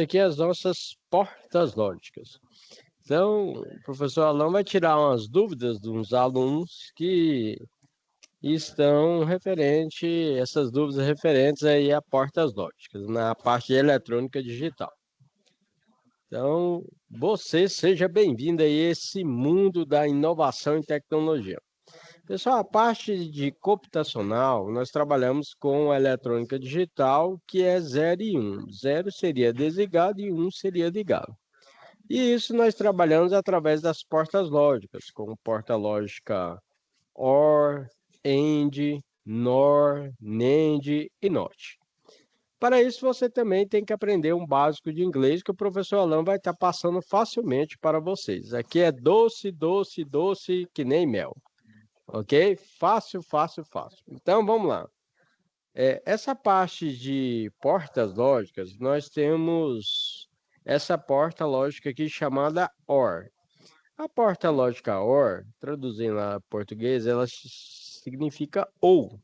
aqui as nossas portas lógicas. Então, o professor Alan vai tirar umas dúvidas dos alunos que estão essas dúvidas referentes aí a portas lógicas, na parte de eletrônica digital. Então, você seja bem-vindo aí a esse mundo da inovação e tecnologia. Pessoal, a parte de computacional, nós trabalhamos com a eletrônica digital, que é 0 e 1. 0 seria desligado e 1 seria ligado. E isso nós trabalhamos através das portas lógicas, como porta lógica OR, AND, NOR, NAND e NOT. Para isso, você também tem que aprender um básico de inglês que o professor Alan vai estar passando facilmente para vocês. Aqui é doce, doce, doce, que nem mel. Ok? Fácil, fácil, fácil. Então, vamos lá. Essa parte de portas lógicas, nós temos essa porta lógica aqui chamada OR. A porta lógica OR, traduzindo a português, ela significa ou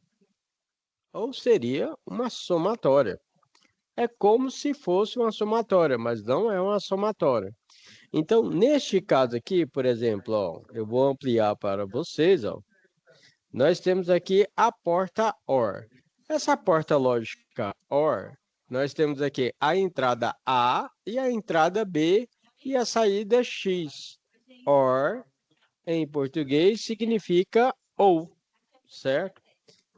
seria uma somatória. É como se fosse uma somatória, mas não é uma somatória. Então, neste caso aqui, por exemplo, ó, eu vou ampliar para vocês, ó. Nós temos aqui a porta OR. Essa porta lógica OR, nós temos aqui a entrada A e a entrada B e a saída X. OR, em português, significa ou, certo?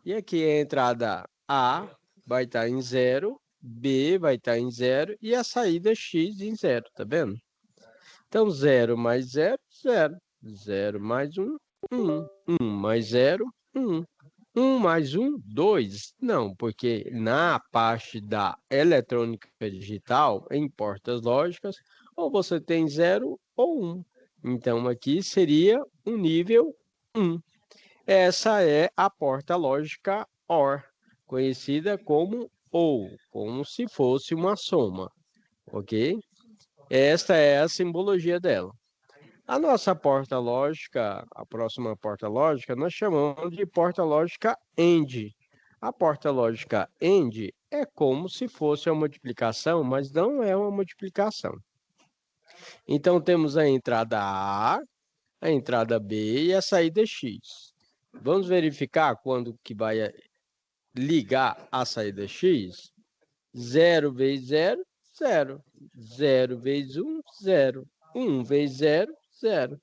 E aqui a entrada A vai estar em 0, B vai estar em 0 e a saída X em 0, tá vendo? Então, 0 mais 0, 0. 0 mais 1, 1. 1 mais 0, 1. 1 mais 1, 2. Não, porque na parte da eletrônica digital, em portas lógicas, ou você tem 0 ou 1. Então, aqui seria um nível 1. Essa é a porta lógica OR, conhecida como ou, como se fosse uma soma, ok? Esta é a simbologia dela. A nossa porta lógica, a próxima porta lógica, nós chamamos de porta lógica AND. A porta lógica AND é como se fosse uma multiplicação, mas não é uma multiplicação. Então, temos a entrada A, a entrada B e a saída X. Vamos verificar quando que vai ligar a saída X? 0 vezes 0, 0. 0 vezes 1, 0. 1 vezes 0, 0.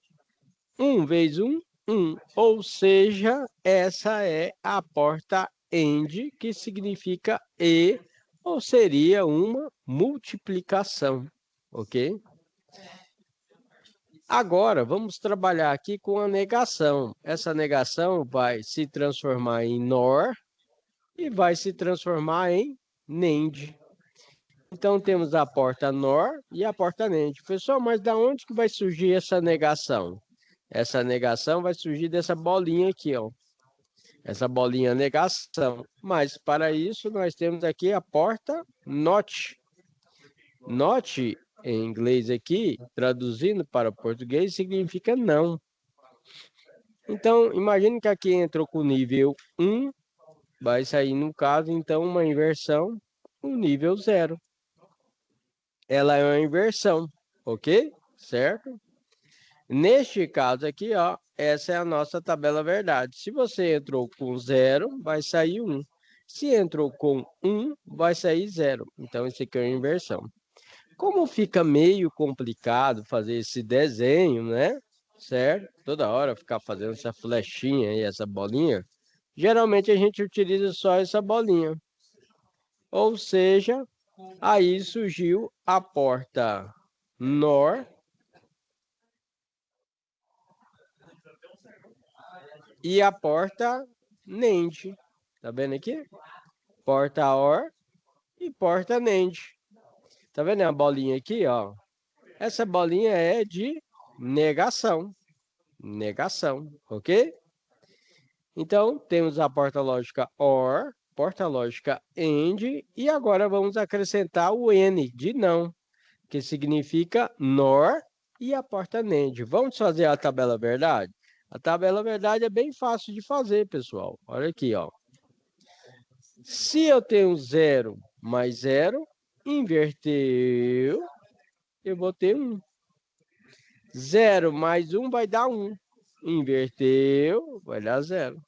1 vezes 1, 1. Ou seja, essa é a porta AND, que significa E, ou seria uma multiplicação, ok? Agora, vamos trabalhar aqui com a negação. Essa negação vai se transformar em NOR e vai se transformar em NAND. Então, temos a porta NOR e a porta NAND. Pessoal, mas da onde que vai surgir essa negação? Essa negação vai surgir dessa bolinha aqui, ó. Essa bolinha negação. Mas, para isso, nós temos aqui a porta NOT. NOT, em inglês aqui, traduzindo para português, significa não. Então, imagine que aqui entrou com o nível 1, vai sair, no caso, então, uma inversão no nível 0. Ela é uma inversão, ok? Certo? Neste caso aqui, ó, essa é a nossa tabela verdade. Se você entrou com 0, vai sair 1. Se entrou com 1, vai sair 0. Então, isso aqui é uma inversão. Como fica meio complicado fazer esse desenho, né? Certo? Toda hora ficar fazendo essa flechinha e essa bolinha. Geralmente a gente utiliza só essa bolinha. Ou seja, aí surgiu a porta NOR e a porta NAND. Tá vendo aqui? Porta OR e porta NAND. Tá vendo a bolinha aqui, ó? Essa bolinha é de negação. Negação, ok? Então, temos a porta lógica OR, porta lógica AND, e agora vamos acrescentar o N de não, que significa NOR e a porta NAND. Vamos fazer a tabela verdade? A tabela verdade é bem fácil de fazer, pessoal. Olha aqui, ó. Se eu tenho 0 mais 0, inverteu, eu vou ter 1. 0 mais 1 vai dar 1. Inverteu, vai dar 0.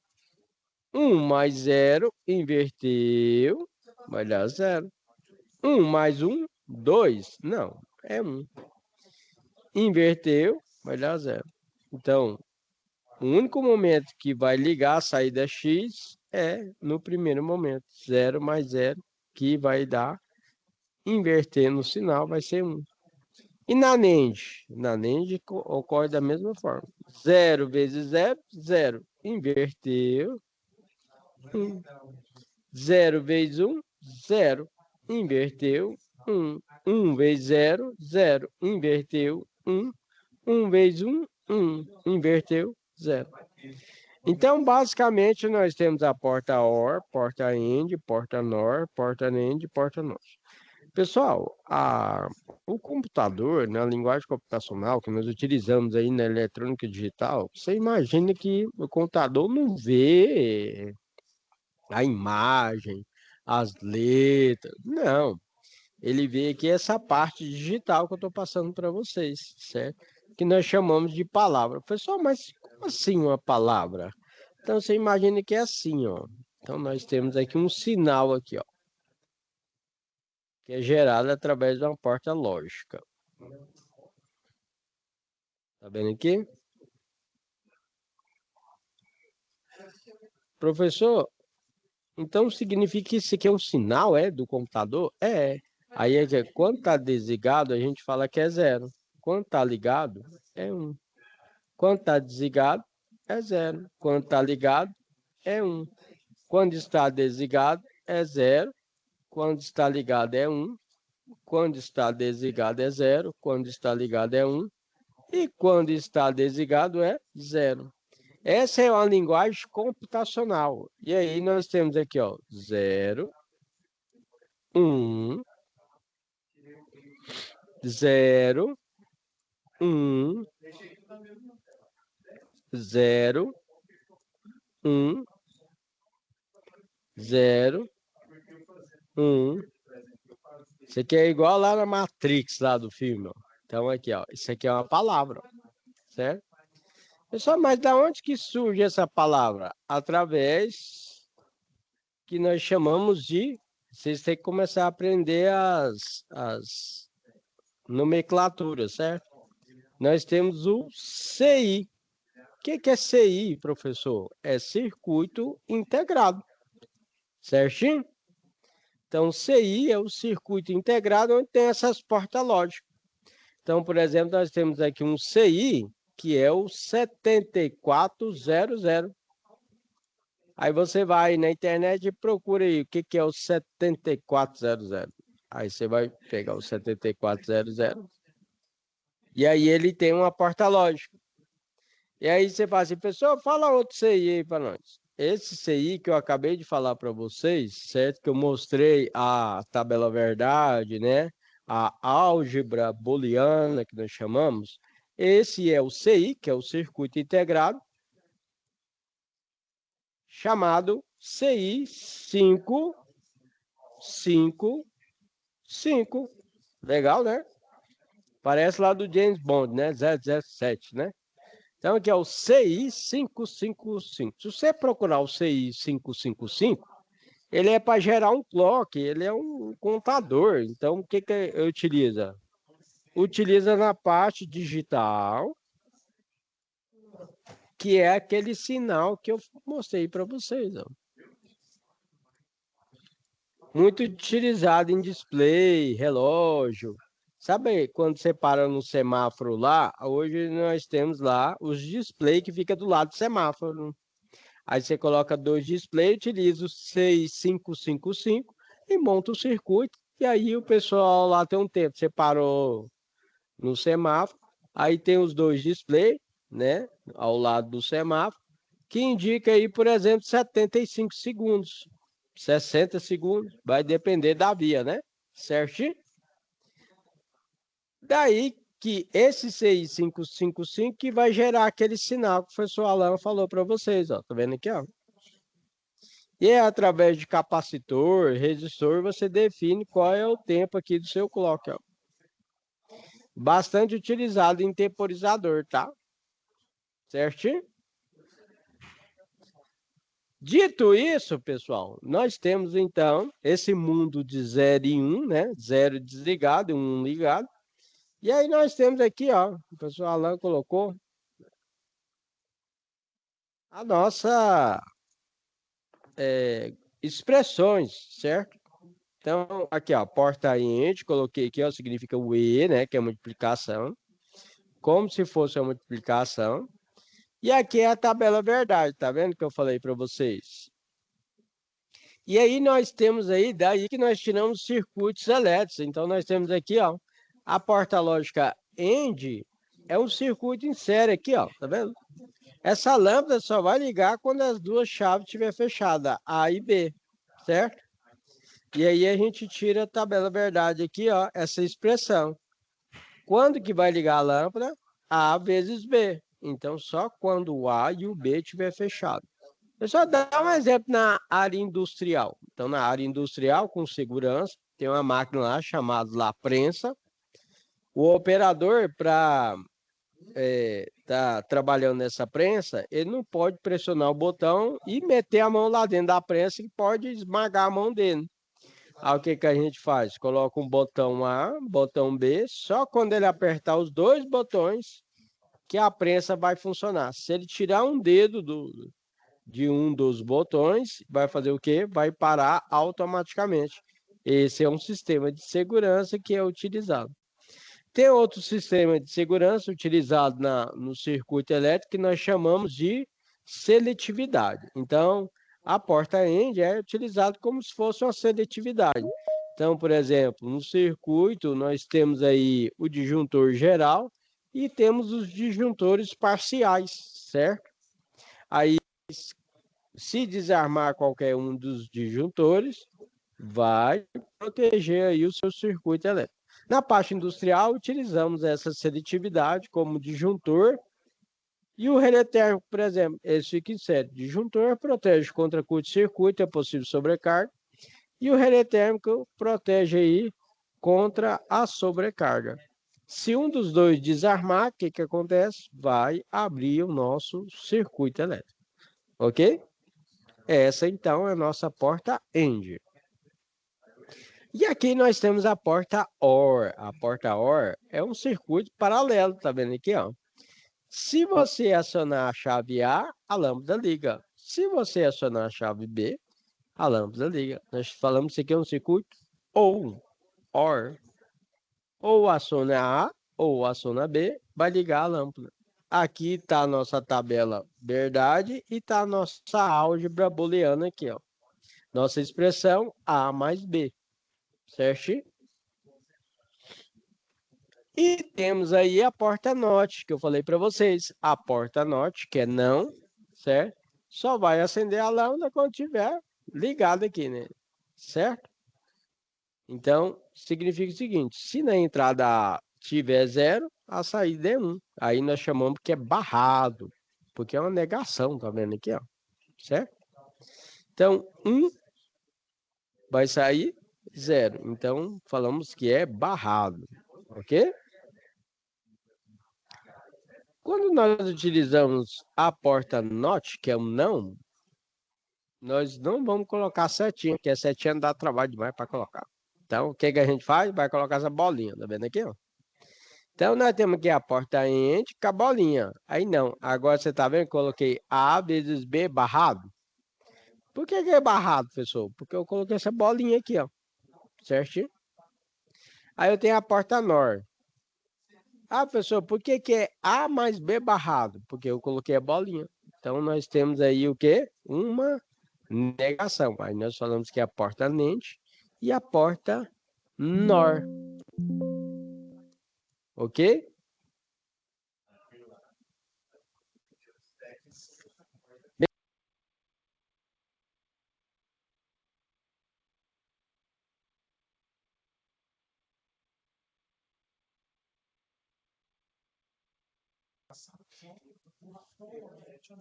1 mais 0, inverteu, vai dar 0. 1 mais 1, 2. Não, é 1. Inverteu, vai dar 0. Então, o único momento que vai ligar a saída X é no primeiro momento. 0 mais 0, que vai dar, invertendo o sinal, vai ser 1. E na NAND? Na NAND ocorre da mesma forma. 0 vezes 0, 0. Inverteu. 1. 0 vezes 1, 0. Inverteu. 1. 1 vezes 0, 0. Inverteu. 1. 1 vezes 1, 1. Inverteu. 0. Então, basicamente, nós temos a porta OR, porta AND, porta NOR, porta NAND, porta NOR. Pessoal, o computador, na linguagem computacional que nós utilizamos aí na eletrônica digital, você imagina que o computador não vê a imagem, as letras, não. Ele vê aqui essa parte digital que eu estou passando para vocês, certo? Que nós chamamos de palavra. Pessoal, mas como assim uma palavra? Então, você imagina que é assim, ó. Então, nós temos aqui um sinal aqui, ó, que é gerado através de uma porta lógica. Tá vendo aqui? Professor, então significa que isso aqui é um sinal, do computador? É. Aí, quando está desligado, a gente fala que é 0. Quando está ligado, é 1. Quando está desligado, é 0. Quando está ligado, é 1. Quando está desligado, é 0. Quando está ligado, é 1. Quando está desligado, é 0. Quando está ligado, é 1. E quando está desligado, é 0. Essa é uma linguagem computacional. E aí nós temos aqui, ó, 0, 1, 0, 1, 0, 1, 0, 1. Isso aqui é igual lá na Matrix, lá do filme, ó. Então aqui, ó, isso aqui é uma palavra, certo? Pessoal, mas da onde que surge essa palavra? Através que nós chamamos de... Vocês têm que começar a aprender as nomenclaturas, certo? Nós temos o CI. O que é CI, professor? É circuito integrado, certinho? Então, CI é o circuito integrado onde tem essas portas lógicas. Então, por exemplo, nós temos aqui um CI, que é o 7400. Aí você vai na internet e procura aí o que é o 7400. Aí você vai pegar o 7400. E aí ele tem uma porta lógica. E aí você fala assim, pessoal, fala outro CI aí para nós. Esse CI que eu acabei de falar para vocês, certo? Que eu mostrei a tabela verdade, né? A álgebra booleana, que nós chamamos. Esse é o CI, que é o circuito integrado, chamado CI 555. Legal, né? Parece lá do James Bond, né? 007, né? Então, aqui é o CI 555. Se você procurar o CI 555, ele é para gerar um clock, ele é um contador. Então, o que utiliza? Utiliza na parte digital, que é aquele sinal que eu mostrei para vocês. Ó. Muito utilizado em display, relógio. Sabe quando você para no semáforo lá? Hoje nós temos lá os displays que fica do lado do semáforo. Aí você coloca 2 displays, utiliza o 6555 e monta o circuito. E aí o pessoal lá tem um tempo. Você parou no semáforo, aí tem os 2 displays, né? Ao lado do semáforo, que indica aí, por exemplo, 75 segundos. 60 segundos, vai depender da via, né? Certinho? Daí que esse 6555 que vai gerar aquele sinal que o professor Alan falou para vocês, ó. Tá vendo aqui, ó? E é através de capacitor, resistor, você define qual é o tempo aqui do seu clock, ó. Bastante utilizado em temporizador, tá? Certinho? Dito isso, pessoal, nós temos então esse mundo de 0 e 1, né? 0 desligado e 1 ligado. E aí nós temos aqui, ó, o professor Alan colocou a nossa expressões, certo? Então, aqui, ó, porta ente, coloquei aqui, ó, significa o E, né, que é multiplicação, como se fosse a multiplicação. E aqui é a tabela verdade, tá vendo que eu falei para vocês? E aí nós temos aí, daí que nós tiramos circuitos elétricos. Então, nós temos aqui, ó, a porta lógica AND é um circuito em série aqui, ó, tá vendo? Essa lâmpada só vai ligar quando as duas chaves estiver fechadas, A e B, certo? E aí a gente tira a tabela verdade aqui, ó, essa expressão. Quando que vai ligar a lâmpada? A vezes B. Então, só quando o A e o B estiver fechado. Eu só dar um exemplo na área industrial. Então, na área industrial, com segurança, tem uma máquina lá chamada lá prensa. O operador, para tá trabalhando nessa prensa, ele não pode pressionar o botão e meter a mão lá dentro da prensa que pode esmagar a mão dele. Aí o que que a gente faz? Coloca um botão A, botão B, só quando ele apertar os dois botões que a prensa vai funcionar. Se ele tirar um dedo de um dos botões, vai fazer o quê? Vai parar automaticamente. Esse é um sistema de segurança que é utilizado. Tem outro sistema de segurança utilizado no circuito elétrico que nós chamamos de seletividade. Então, a porta end é utilizada como se fosse uma seletividade. Então, por exemplo, no circuito nós temos aí o disjuntor geral e temos os disjuntores parciais, certo? Aí, se desarmar qualquer um dos disjuntores, vai proteger aí o seu circuito elétrico. Na parte industrial, utilizamos essa seletividade como disjuntor e o relé térmico, por exemplo, esse fica em série. Disjuntor protege contra curto-circuito, é possível sobrecarga, e o relé térmico protege aí contra a sobrecarga. Se um dos dois desarmar, o que que acontece? Vai abrir o nosso circuito elétrico, ok? Essa, então, é a nossa porta END. E aqui nós temos a porta OR. A porta OR é um circuito paralelo, tá vendo aqui, ó? Se você acionar a chave A lâmpada liga. Se você acionar a chave B, a lâmpada liga. Nós falamos que isso aqui é um circuito OR. Ou aciona A ou aciona B, vai ligar a lâmpada. Aqui está a nossa tabela verdade e está a nossa álgebra booleana aqui, ó. Nossa expressão A mais B, certo? E temos aí a porta NOT, que eu falei para vocês. A porta NOT, que é não, certo? Só vai acender a lâmpada quando tiver ligado aqui, né? Certo? Então, significa o seguinte, se na entrada A tiver 0, a saída é 1. Aí nós chamamos que é barrado, porque é uma negação, tá vendo aqui, ó? Certo? Então, 1 vai sair 0. Então, falamos que é barrado, ok? Quando nós utilizamos a porta NOT, que é um não, nós não vamos colocar setinha, porque a setinha dá trabalho demais para colocar. Então, o que, que a gente faz? Vai colocar essa bolinha, tá vendo aqui, ó? Então, nós temos aqui a porta END com a bolinha. Aí não. Agora você tá vendo que eu coloquei A vezes B barrado? Por que, que é barrado, professor? Porque eu coloquei essa bolinha aqui, ó. Certinho? Aí eu tenho a porta NOR. Ah, professor, por que, que é A mais B barrado? Porque eu coloquei a bolinha. Então, nós temos aí o quê? Uma negação. Aí nós falamos que é a porta NENT e a porta NOR. Ok?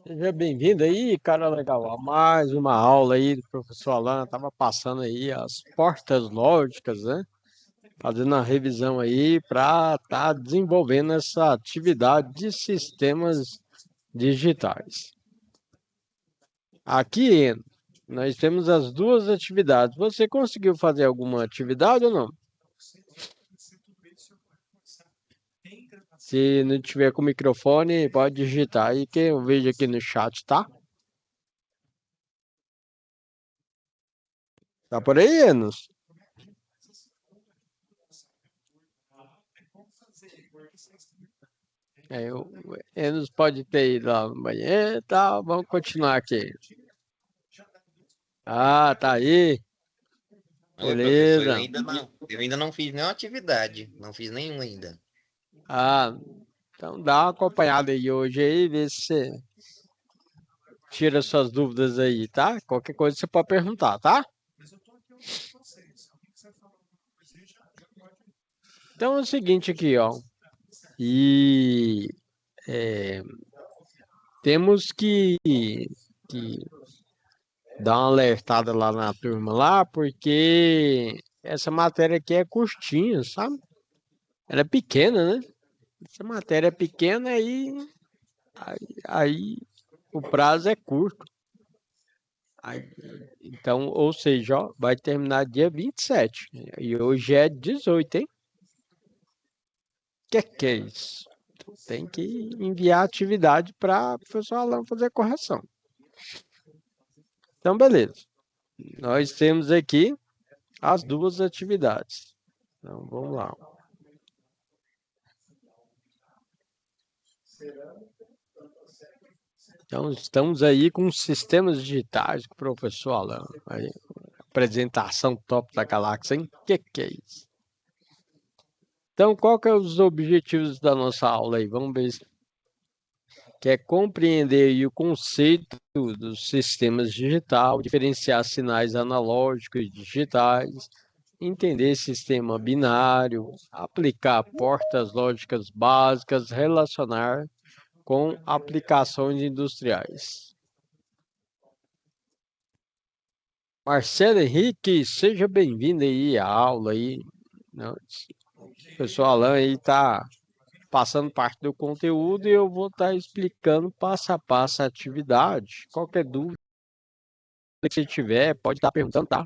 Seja bem-vindo aí, cara legal, a mais uma aula aí do professor Alan. Tava passando aí as portas lógicas, né? Fazendo uma revisão aí para estar desenvolvendo essa atividade de sistemas digitais. Aqui nós temos as duas atividades. Você conseguiu fazer alguma atividade ou não? Se não tiver com o microfone, pode digitar aí que eu vejo aqui no chat, tá? Tá por aí, Enos? O Enos pode ter ido lá no banheiro e tal. Vamos continuar aqui. Ah, tá aí. Oi, professor, eu Beleza. ainda não fiz nenhuma atividade, não fiz nenhuma ainda. Ah, então dá uma acompanhada aí hoje aí, vê se você tira suas dúvidas aí, tá? Qualquer coisa você pode perguntar, tá? Então é o seguinte aqui, ó. E temos que dar uma alertada lá na turma lá, porque essa matéria aqui é curtinha, sabe? Ela é pequena, né? Essa matéria é pequena aí o prazo é curto. Aí, então, ou seja, ó, vai terminar dia 27. E hoje é 18, hein? Que é isso? Tem que enviar atividade para o professor Alan fazer a correção. Então, beleza. Nós temos aqui as duas atividades. Então, vamos lá. Então, estamos aí com sistemas digitais com o professor Alan. Aí, apresentação top da galáxia, hein? Que é isso? Então, qual que é os objetivos da nossa aula aí? Vamos ver. Que é compreender aí o conceito dos sistemas digitais, diferenciar sinais analógicos e digitais, entender sistema binário, aplicar portas lógicas básicas, relacionar com aplicações industriais. Marcelo Henrique, seja bem-vindo aí à aula aí. O pessoal Alan aí está passando parte do conteúdo e eu vou estar explicando passo a passo a atividade. Qualquer dúvida que você tiver, pode estar perguntando, tá?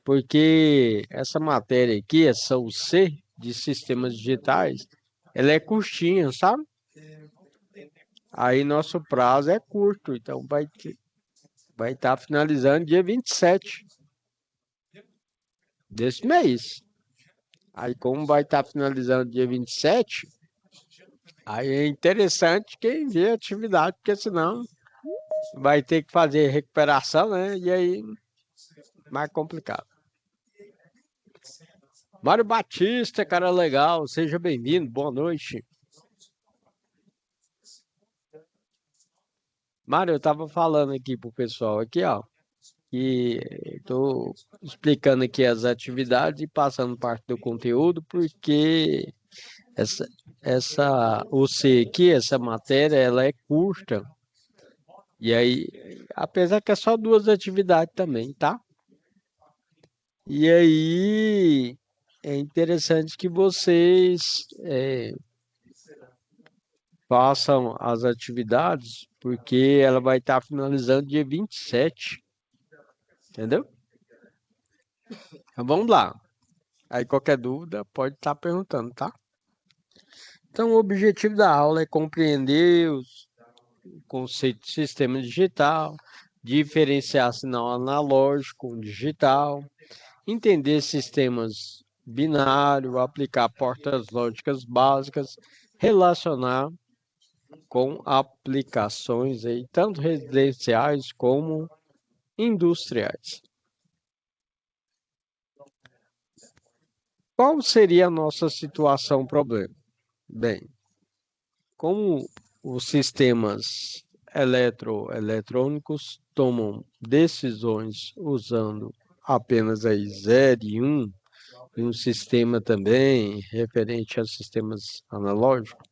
Porque essa matéria aqui, essa UC de sistemas digitais, ela é curtinha, sabe? Aí nosso prazo é curto, então vai estar finalizando dia 27 desse mês. Aí como vai estar finalizando dia 27, aí é interessante quem vê a atividade, porque senão vai ter que fazer recuperação, né? E aí mais complicado. Mário Batista, cara legal, seja bem-vindo, boa noite. Mário, eu estava falando aqui pro pessoal aqui, ó, que estou explicando aqui as atividades e passando parte do conteúdo, porque essa, essa OC aqui, essa matéria, ela é curta. E aí, apesar que é só duas atividades também, tá? E aí, é interessante que vocês façam as atividades, porque ela vai estar finalizando dia 27, entendeu? Então vamos lá. Aí qualquer dúvida pode estar perguntando, tá? Então o objetivo da aula é compreender os conceitos de sistema digital, diferenciar sinal analógico com digital, entender sistemas binário, aplicar portas lógicas básicas, relacionar com aplicações aí, tanto residenciais como industriais. Qual seria a nossa situação problema? Bem, como os sistemas eletrônicos tomam decisões usando apenas aí 0 e 1, e um sistema também referente a sistemas analógicos,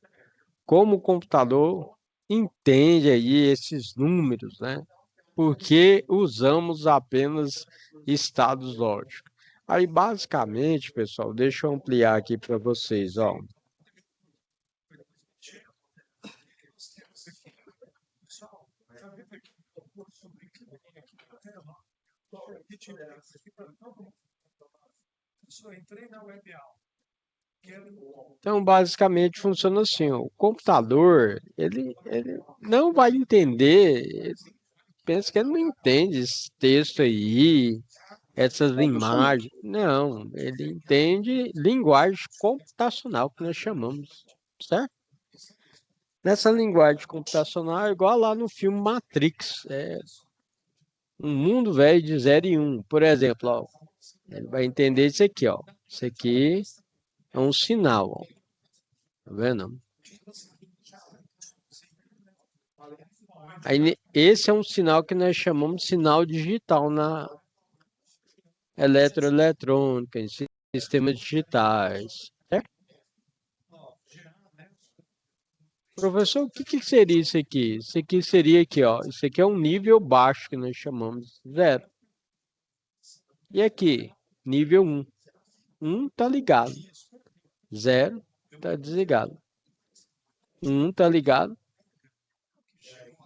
como o computador entende aí esses números, né? Porque usamos apenas estados lógicos. Aí, basicamente, pessoal, deixa eu ampliar aqui para vocês, ó. Então, basicamente, funciona assim, ó. O computador, ele não vai entender, ele pensa que ele não entende esse texto aí, essas imagens. Não, ele entende linguagem computacional, que nós chamamos, certo? Nessa linguagem computacional, é igual lá no filme Matrix, é um mundo velho de 0 e 1. Por exemplo, ó, ele vai entender isso aqui, ó. Isso aqui é um sinal, ó. Tá vendo? Aí, esse é um sinal que nós chamamos de sinal digital na eletroeletrônica, em sistemas digitais. Certo? Professor, o que que seria isso aqui? Isso aqui seria aqui, ó. Isso aqui é um nível baixo que nós chamamos de 0. E aqui, nível 1. 1 tá ligado. 0 tá desligado. 1 tá ligado.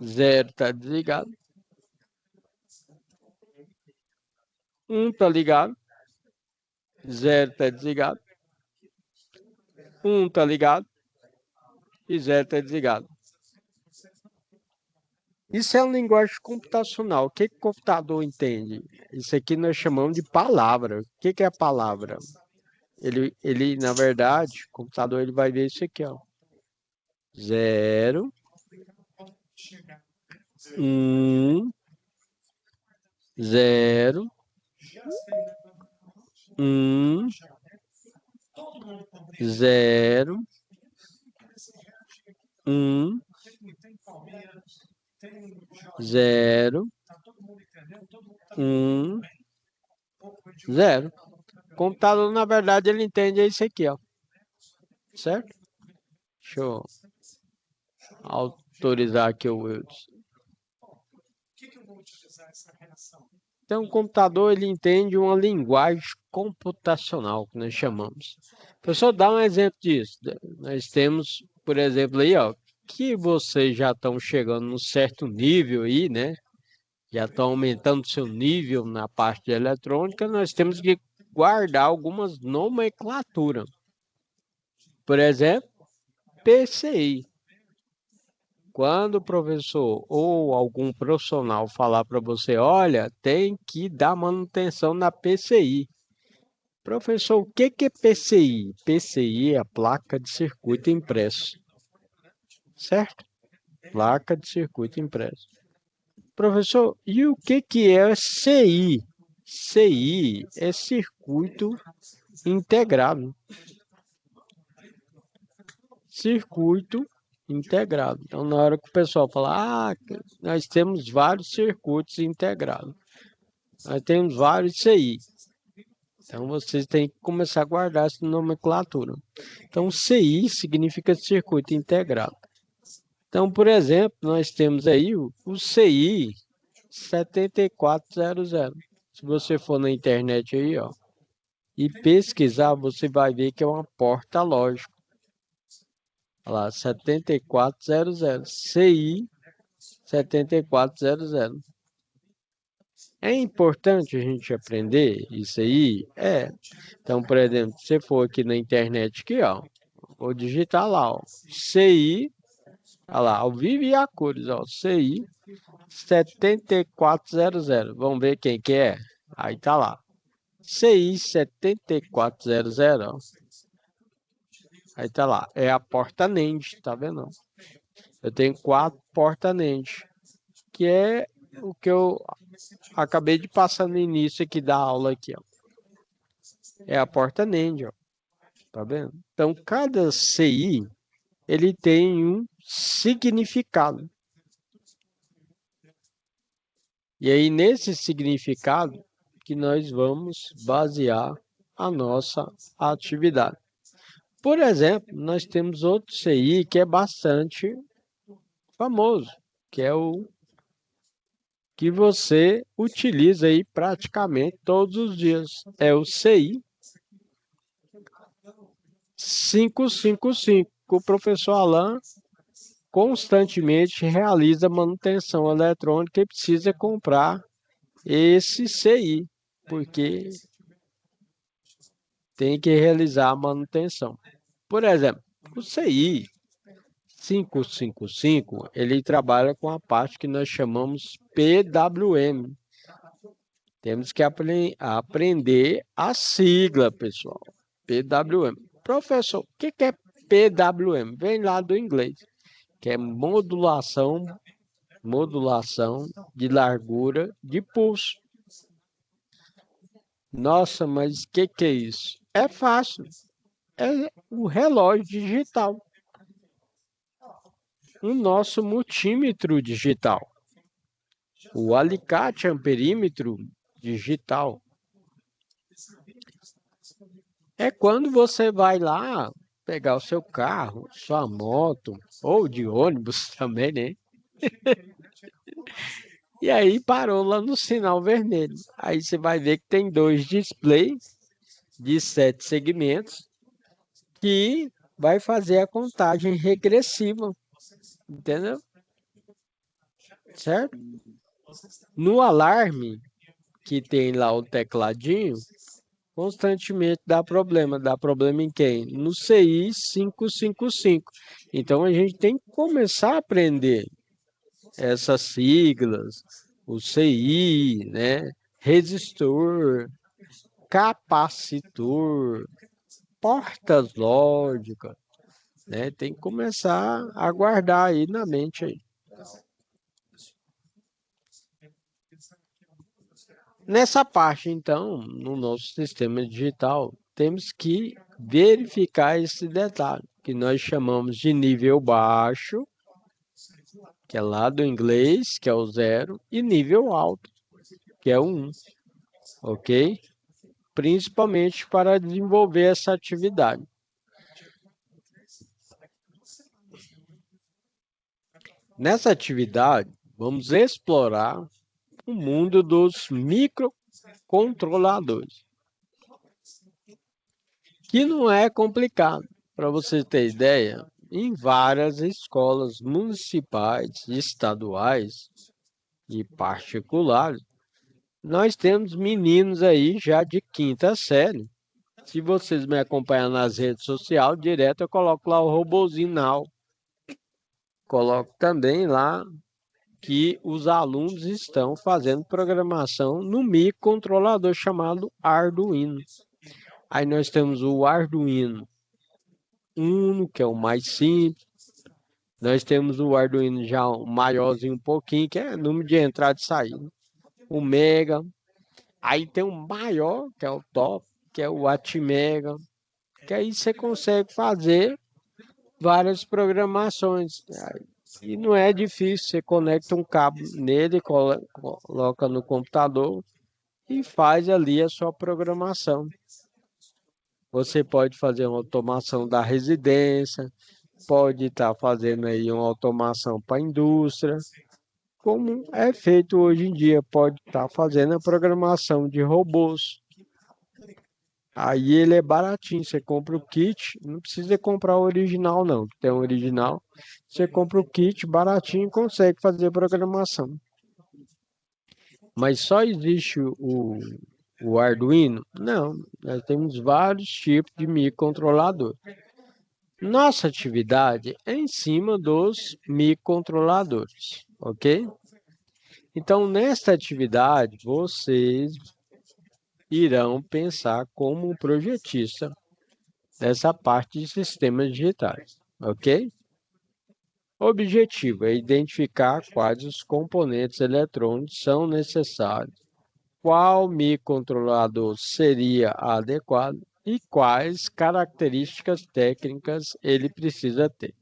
0 tá desligado. 1 tá ligado. 0 tá desligado. 1 tá ligado. E 0 tá desligado. Isso é uma linguagem computacional. O que que o computador entende? Isso aqui nós chamamos de palavra. O que que é a palavra? Ele, na verdade, o computador ele vai ver isso aqui, ó. 0, 1, 0, 1, 0, 1, 0, 1, 0. O computador, na verdade, ele entende isso aqui, ó. Certo? Deixa eu autorizar aqui o Wilson. Então, o computador, ele entende uma linguagem computacional, que nós chamamos. Professor, dá um exemplo disso. Nós temos, por exemplo, aí, ó, que vocês já estão chegando num certo nível aí, né? Já estão aumentando seu nível na parte de eletrônica, nós temos que guardar algumas nomenclaturas. Por exemplo, PCI. Quando o professor ou algum profissional falar para você, olha, tem que dar manutenção na PCI. Professor, o que que é PCI? PCI é a placa de circuito impresso. Certo? Placa de circuito impresso. Professor, e o que que é CI? CI é circuito integrado. Circuito integrado. Então, na hora que o pessoal fala, nós temos vários circuitos integrados. Nós temos vários CI. Então, vocês têm que começar a guardar essa nomenclatura. Então, CI significa circuito integrado. Então, por exemplo, nós temos aí o CI 7400. Se você for na internet aí, ó, e pesquisar, você vai ver que é uma porta lógica. Olha lá, 7400, CI 7400. É importante a gente aprender isso aí? É. Então, por exemplo, se você for aqui na internet, aqui, ó, vou digitar lá, ó, CI, olha lá, ao vivo e a cores, ó, CI 7400. Vamos ver quem que é? Aí tá lá. CI 7400, ó. Aí tá lá. É a porta NAND, tá vendo? Eu tenho 4 portas NAND, que é o que eu acabei de passar no início aqui da aula aqui, ó. É a porta NAND, ó. Tá vendo? Então, cada CI, ele tem um significado. E aí, nesse significado, que nós vamos basear a nossa atividade. Por exemplo, nós temos outro CI que é bastante famoso, que é o que você utiliza aí praticamente todos os dias. É o CI 555. O professor Alan constantemente realiza manutenção eletrônica e precisa comprar esse CI, porque tem que realizar a manutenção. Por exemplo, o CI 555, ele trabalha com a parte que nós chamamos PWM. Temos que aprender a sigla, pessoal. PWM. Professor, o que é PWM? Vem lá do inglês, que é modulação de largura de pulso. Nossa, mas o que é isso? É fácil. É o relógio digital. O nosso multímetro digital. O alicate amperímetro digital. É quando você vai lá pegar o seu carro, sua moto, ou de ônibus também, né? E aí parou lá no sinal vermelho. Aí você vai ver que tem 2 displays de 7 segmentos que vai fazer a contagem regressiva, entendeu? Certo? No alarme, que tem lá o tecladinho, constantemente dá problema. Dá problema em quem? No CI 555. Então a gente tem que começar a aprender essas siglas, o CI, né? Resistor, capacitor, portas lógicas, né? Tem que começar a guardar aí na mente aí. Nessa parte, então, no nosso sistema digital, temos que verificar esse detalhe, que nós chamamos de nível baixo, que é lá do inglês, que é o 0, e nível alto, que é o 1, ok? Principalmente para desenvolver essa atividade. Nessa atividade, vamos explorar o mundo dos microcontroladores, que não é complicado. Para você ter ideia, em várias escolas municipais, estaduais e particulares, nós temos meninos aí já de 5ª série. Se vocês me acompanham nas redes sociais, direto eu coloco lá o robozinho Now. Coloco também lá que os alunos estão fazendo programação no microcontrolador chamado Arduino. Aí nós temos o Arduino Uno, que é o mais simples. Nós temos o Arduino já maiorzinho um pouquinho, que é número de entrada e saída. O Mega. Aí tem o maior, que é o top, que é o Atmega. Que aí você consegue fazer várias programações. E não é difícil, você conecta um cabo nele, coloca no computador e faz ali a sua programação. Você pode fazer uma automação da residência, pode estar fazendo aí uma automação para a indústria, como é feito hoje em dia, pode estar fazendo a programação de robôs. Aí ele é baratinho, você compra o kit, não precisa comprar o original não, tem um original, você compra o kit baratinho e consegue fazer a programação. Mas só existe o Arduino? Não, nós temos vários tipos de microcontrolador. Nossa atividade é em cima dos microcontroladores, ok? Então, nesta atividade, vocês irão pensar como um projetista nessa parte de sistemas digitais, ok? O objetivo é identificar quais os componentes eletrônicos são necessários, qual microcontrolador seria adequado e quais características técnicas ele precisa ter.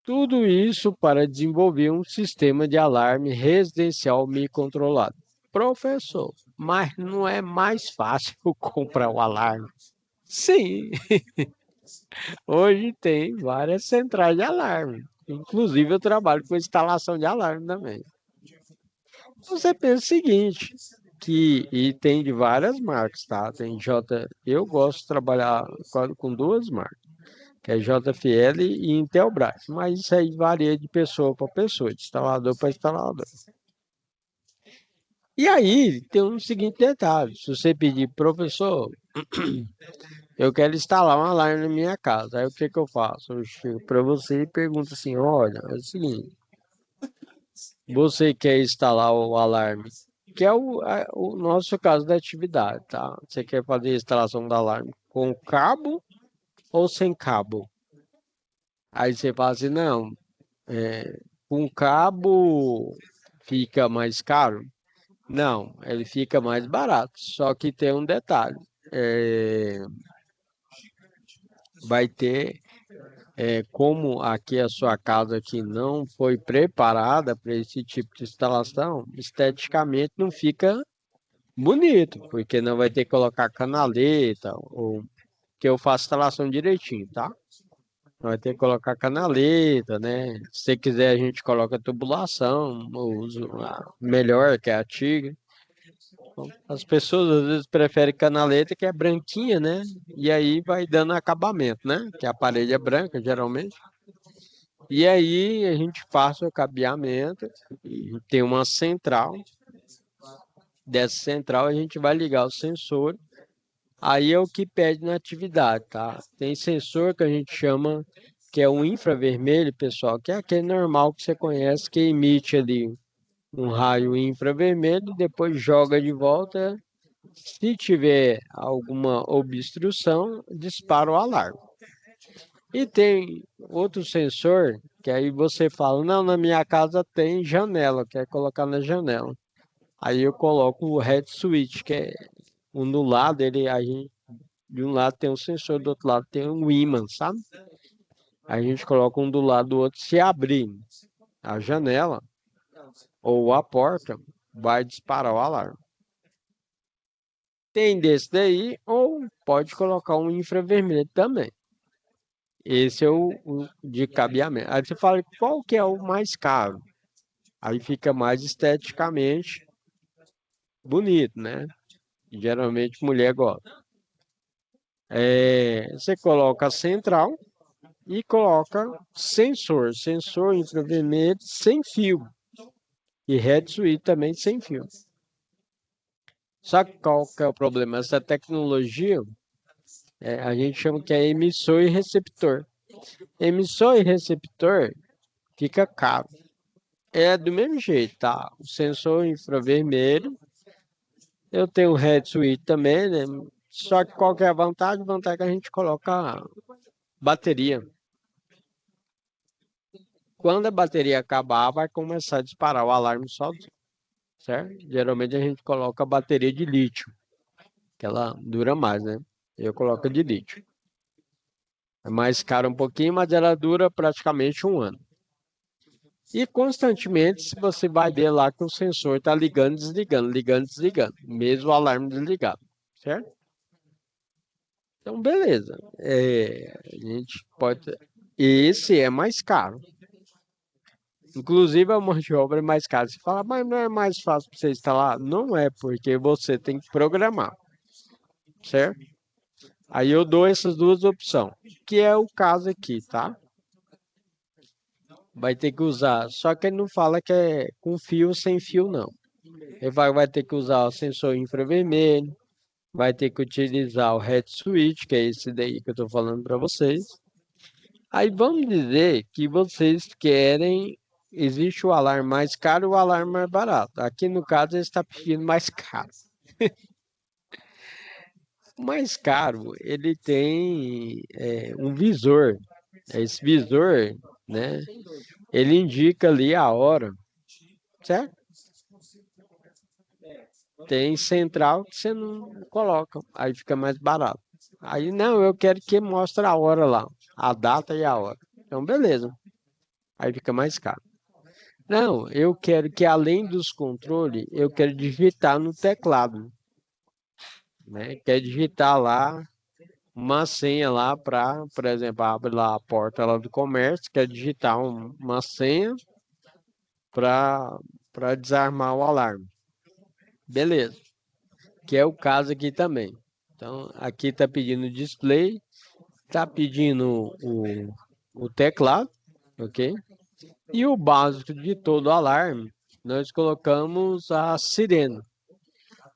Tudo isso para desenvolver um sistema de alarme residencial microcontrolado. Professor, mas não é mais fácil comprar o alarme? Sim, hoje tem várias centrais de alarme. Inclusive eu trabalho com instalação de alarme também. Você pensa o seguinte, e tem de várias marcas, tá? Tem eu gosto de trabalhar com duas marcas, que é JFL e Intelbras, mas isso aí varia de pessoa para pessoa, de instalador para instalador. E aí tem um seguinte detalhe, se você pedir, professor, eu quero instalar um alarme na minha casa, aí o que que eu faço? Eu chego para você e pergunto assim, olha, é o seguinte, você quer instalar o alarme, que é o nosso caso da atividade, tá? Você quer fazer a instalação do alarme com cabo ou sem cabo? Aí você fala assim, não, com cabo fica mais caro? Não, ele fica mais barato. Só que tem um detalhe, é, vai ter, como aqui a sua casa aqui não foi preparada para esse tipo de instalação, esteticamente não fica bonito, porque não vai ter que colocar canaleta, ou que eu faço instalação direitinho, tá? Vai ter que colocar canaleta, né? Se você quiser, a gente coloca tubulação, eu uso a melhor, que é a Tigre. Então, as pessoas às vezes preferem canaleta, que é branquinha, né? E aí vai dando acabamento, né? Que a parede é branca, geralmente. E aí a gente passa o cabeamento, e tem uma central. Dessa central a gente vai ligar o sensor. Aí é o que pede na atividade, tá? Tem sensor que a gente chama que é o infravermelho, pessoal, que é aquele normal que você conhece, que emite ali um raio infravermelho, depois joga de volta. Se tiver alguma obstrução, dispara o alarme. E tem outro sensor que aí você fala, não, na minha casa tem janela, quer colocar na janela. Aí eu coloco o head switch, que é um do lado, de um lado tem um sensor, do outro lado tem um ímã, sabe? A gente coloca um do lado do outro, se abrir a janela ou a porta, vai disparar o alarme. Tem desse daí, ou pode colocar um infravermelho também. Esse é o de cabeamento. Aí você fala, qual que é o mais caro? Aí fica mais esteticamente bonito, né? Geralmente mulher gosta. Você coloca a central e coloca sensor infravermelho sem fio. E head suite também sem fio. Sabe qual que é o problema? Essa tecnologia, a gente chama que é emissor e receptor. Emissor e receptor fica caro. É do mesmo jeito, tá? O sensor infravermelho, eu tenho o head suite também, né? Só que qual que é a vantagem? A vantagem é que a gente coloca bateria. Quando a bateria acabar, vai começar a disparar o alarme sozinho, certo? Geralmente a gente coloca a bateria de lítio, que ela dura mais, né? Eu coloco de lítio. É mais cara um pouquinho, mas ela dura praticamente um ano. E constantemente, se você vai ver lá que o sensor está ligando, desligando, mesmo o alarme desligado, certo? Então, beleza. A gente pode. Esse é mais caro. Inclusive, a mão de obra é mais cara. Você fala, mas não é mais fácil para você instalar? Não é, porque você tem que programar, certo? Aí eu dou essas duas opções, que é o caso aqui, tá? Vai ter que usar, só que ele não fala que é com fio ou sem fio, não. Ele vai ter que usar o sensor infravermelho, vai ter que utilizar o head switch, que é esse daí que eu estou falando para vocês. Aí vamos dizer que vocês querem, existe o alarme mais caro e o alarme mais barato. Aqui no caso ele está pedindo mais caro. O mais caro, ele tem um visor. Esse visor, né? Ele indica ali a hora, certo? Tem central que você não coloca, aí fica mais barato. Aí não, eu quero que mostre a hora lá, a data e a hora. Então, beleza. Aí fica mais caro. Não, eu quero que além dos controles, eu quero digitar no teclado, né? Quer digitar lá uma senha lá para, por exemplo, abre lá a porta lá do comércio, quer digitar uma senha para desarmar o alarme. Beleza, que é o caso aqui também. Então, aqui está pedindo display, está pedindo o teclado, ok? E o básico de todo alarme, nós colocamos a sirene.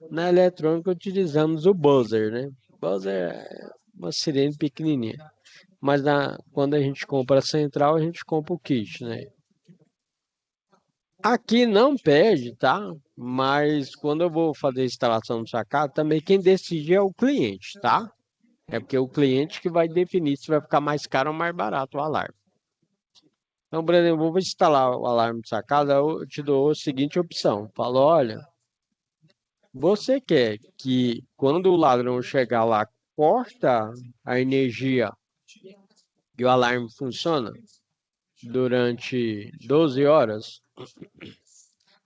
Na eletrônica utilizamos o buzzer, né? Buzzer é uma sirene pequenininha. Mas quando a gente compra a central, a gente compra o kit, né? Aqui não pede, tá? Mas quando eu vou fazer a instalação do sacado, também quem decide é o cliente, tá? É porque é o cliente que vai definir se vai ficar mais caro ou mais barato o alarme. Então, por exemplo, eu vou instalar o alarme de sacada, eu te dou a seguinte opção. Falo, olha, você quer que quando o ladrão chegar lá, corta a energia e o alarme funciona durante 12 horas?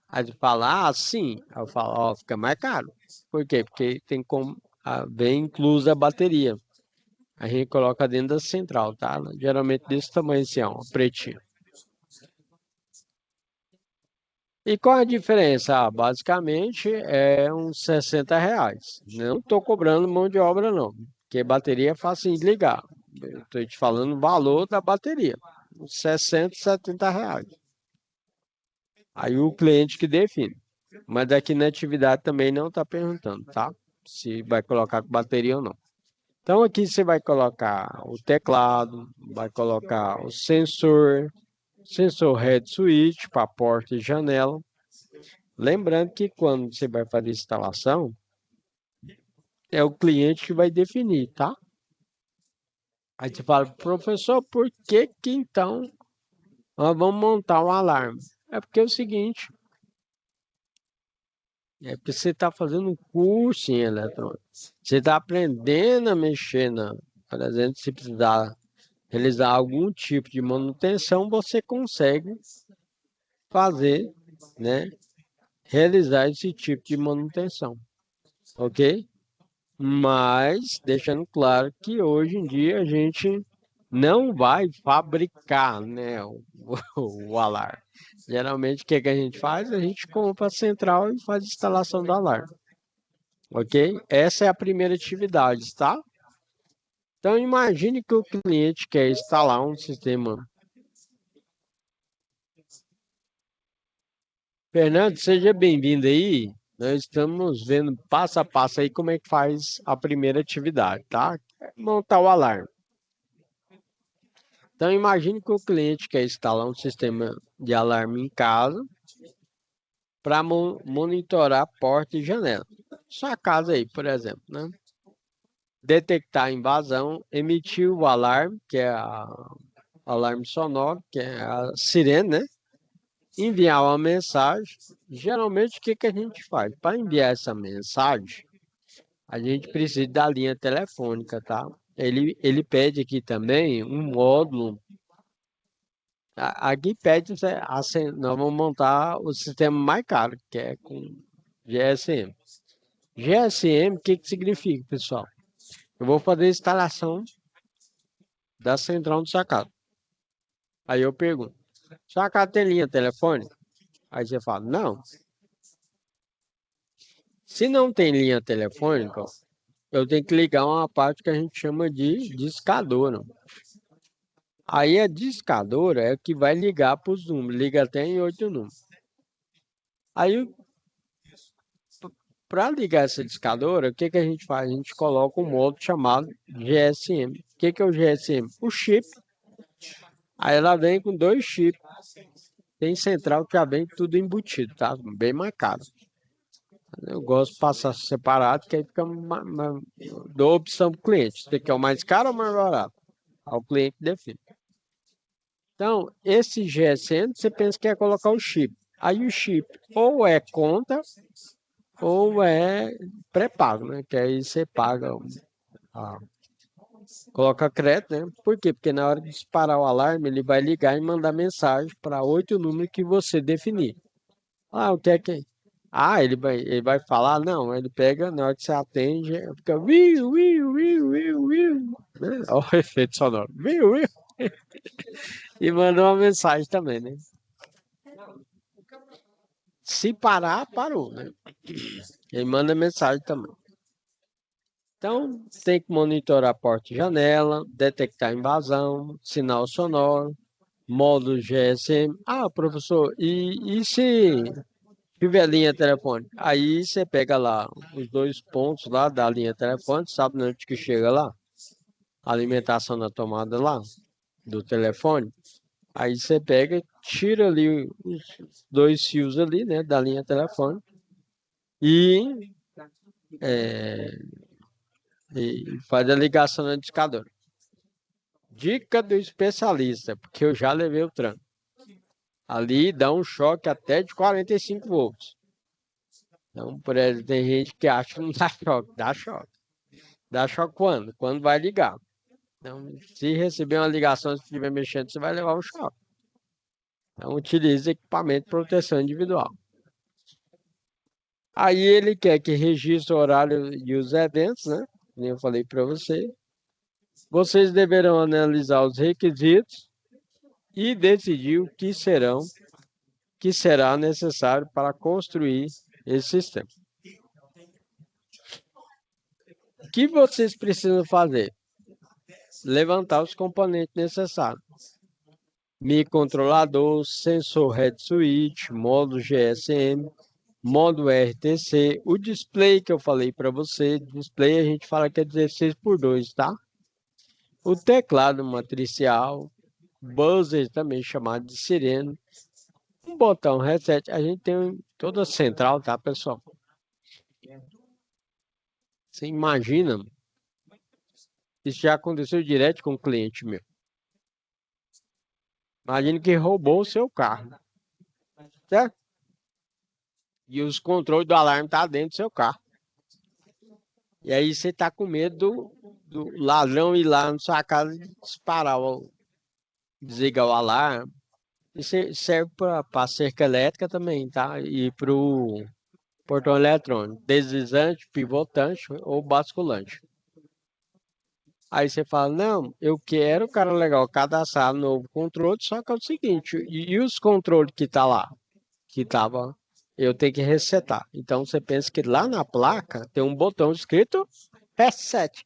Aí ele fala, sim. Aí eu falo, ó, fica mais caro. Por quê? Porque tem como, vem inclusa a bateria. A gente coloca dentro da central, tá? Geralmente desse tamanho assim, ó, pretinho. E qual a diferença? Basicamente é uns R$ 60. Não estou cobrando mão de obra, não. Porque bateria é fácil de ligar. Estou te falando o valor da bateria. Uns 60, R$ 70. Aí o cliente que define. Mas aqui na atividade também não está perguntando, tá? Se vai colocar com bateria ou não. Então aqui você vai colocar o teclado, vai colocar o sensor head switch para porta e janela. Lembrando que quando você vai fazer a instalação, é o cliente que vai definir, tá? Aí você fala, professor, por que que então nós vamos montar um alarme? É porque é o seguinte, é porque você está fazendo um curso em eletrônica. Você está aprendendo a mexer por exemplo, se precisar realizar algum tipo de manutenção, você consegue fazer, né? Realizar esse tipo de manutenção, ok? Mas deixando claro que hoje em dia a gente não vai fabricar, né, o alarme. Geralmente o que que a gente faz? A gente compra a central e faz a instalação do alarme. Ok? Essa é a primeira atividade, tá? Então imagine que o cliente quer instalar um sistema. Fernando, seja bem-vindo aí. Nós estamos vendo passo a passo aí como é que faz a primeira atividade, tá? Montar o alarme. Então imagine que o cliente quer instalar um sistema de alarme em casa para monitorar porta e janela. Sua casa aí, por exemplo, né? Detectar a invasão, emitir o alarme, que é alarme sonoro, que é a sirene, né? Enviar uma mensagem. Geralmente, o que que a gente faz? Para enviar essa mensagem, a gente precisa da linha telefônica, tá? Ele pede aqui também um módulo. Aqui pede, nós vamos montar o sistema mais caro, que é com GSM. GSM, o que que significa, pessoal? Eu vou fazer a instalação da central do sacado. Aí eu pergunto, sacado tem linha telefônica? Aí você fala, não. Se não tem linha telefônica, eu tenho que ligar uma parte que a gente chama de discadora. Aí a discadora é o que vai ligar para os números, liga até em 8 números. Aí, para ligar essa discadora, o que que a gente faz? A gente coloca um modo chamado GSM. O que que é o GSM? O chip. Aí ela vem com 2 chips. Tem central que já vem tudo embutido, tá? Bem mais caro. Eu gosto de passar separado, que aí fica dou opção para o cliente. Você quer o mais caro ou mais barato? Aí o cliente define. Então, esse GSM, você pensa que é colocar o chip. Aí o chip ou é conta ou é pré-pago, né? Que aí você paga, ah, coloca crédito, né? Por quê? Porque na hora de disparar o alarme, ele vai ligar e mandar mensagem para 8 números que você definir. O que é que é? Ele vai falar? Não, ele pega, na hora que você atende, fica viu, viu, viu, viu, viu, né? Olha o efeito sonoro, viu, viu, e manda uma mensagem também, né? Se parar, parou, né? Ele manda mensagem também. Então, tem que monitorar porta e janela, detectar invasão, sinal sonoro, modo GSM. Ah, professor, e se tiver linha telefônica? Aí você pega lá os dois pontos lá da linha telefônica, sabe onde que chega lá? A alimentação da tomada lá, do telefone. Aí você pega, tira ali os dois fios ali, né, da linha telefônica e, é, e faz a ligação na discadora. Dica do especialista, porque eu já levei o tranco. Ali dá um choque até de 45 volts. Então, por exemplo, tem gente que acha que não dá choque. Dá choque. Dá choque quando? Quando vai ligar. Então, se receber uma ligação, se estiver mexendo, você vai levar um choque. Então, utilize equipamento de proteção individual. Aí ele quer que registre o horário e os eventos, né? Como eu falei para você. Vocês deverão analisar os requisitos e decidir o que será necessário para construir esse sistema. O que vocês precisam fazer? Levantar os componentes necessários. Microcontrolador, sensor head switch, modo GSM, modo RTC, o display que eu falei para você, display a gente fala que é 16:2, tá? O teclado matricial, buzzer também chamado de sirene, um botão reset, a gente tem toda a central, tá, pessoal? Você imagina, isso já aconteceu direto com um cliente meu. Imagina que roubou o seu carro, certo? E os controles do alarme tá dentro do seu carro. E aí você tá com medo do ladrão ir lá na sua casa e disparar, desligar o alarme. Isso serve para cerca elétrica também, tá? E para o portão eletrônico, deslizante, pivotante ou basculante. Aí você fala, não, eu quero, cara legal, cadastrar novo controle, só que é o seguinte, e os controles que tá lá, que tava, eu tenho que resetar. Então você pensa que lá na placa tem um botão escrito reset.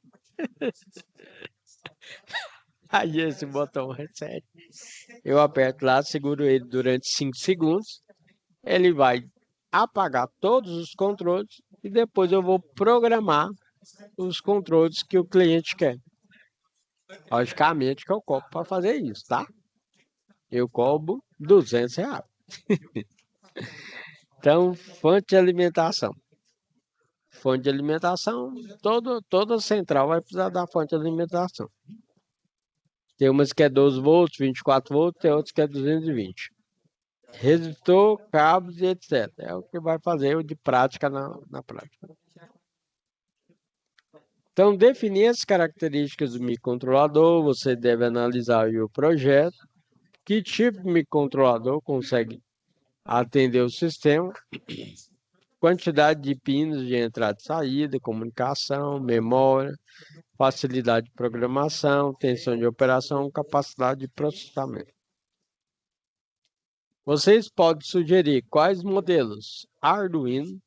Aí esse botão reset, eu aperto lá, seguro ele durante 5 segundos, ele vai apagar todos os controles e depois eu vou programar os controles que o cliente quer. Logicamente que eu cobro para fazer isso, tá? Eu cobro R$ 200. Então, fonte de alimentação. Fonte de alimentação, toda central vai precisar da fonte de alimentação. Tem umas que é 12 volts, 24 volts, tem outras que é 220. Resistor, cabos e etc. É o que vai fazer o de prática na prática. Então, definir as características do microcontrolador, você deve analisar o projeto, que tipo de microcontrolador consegue atender o sistema, quantidade de pinos de entrada e saída, comunicação, memória, facilidade de programação, tensão de operação, capacidade de processamento. Vocês podem sugerir quais modelos? Arduino,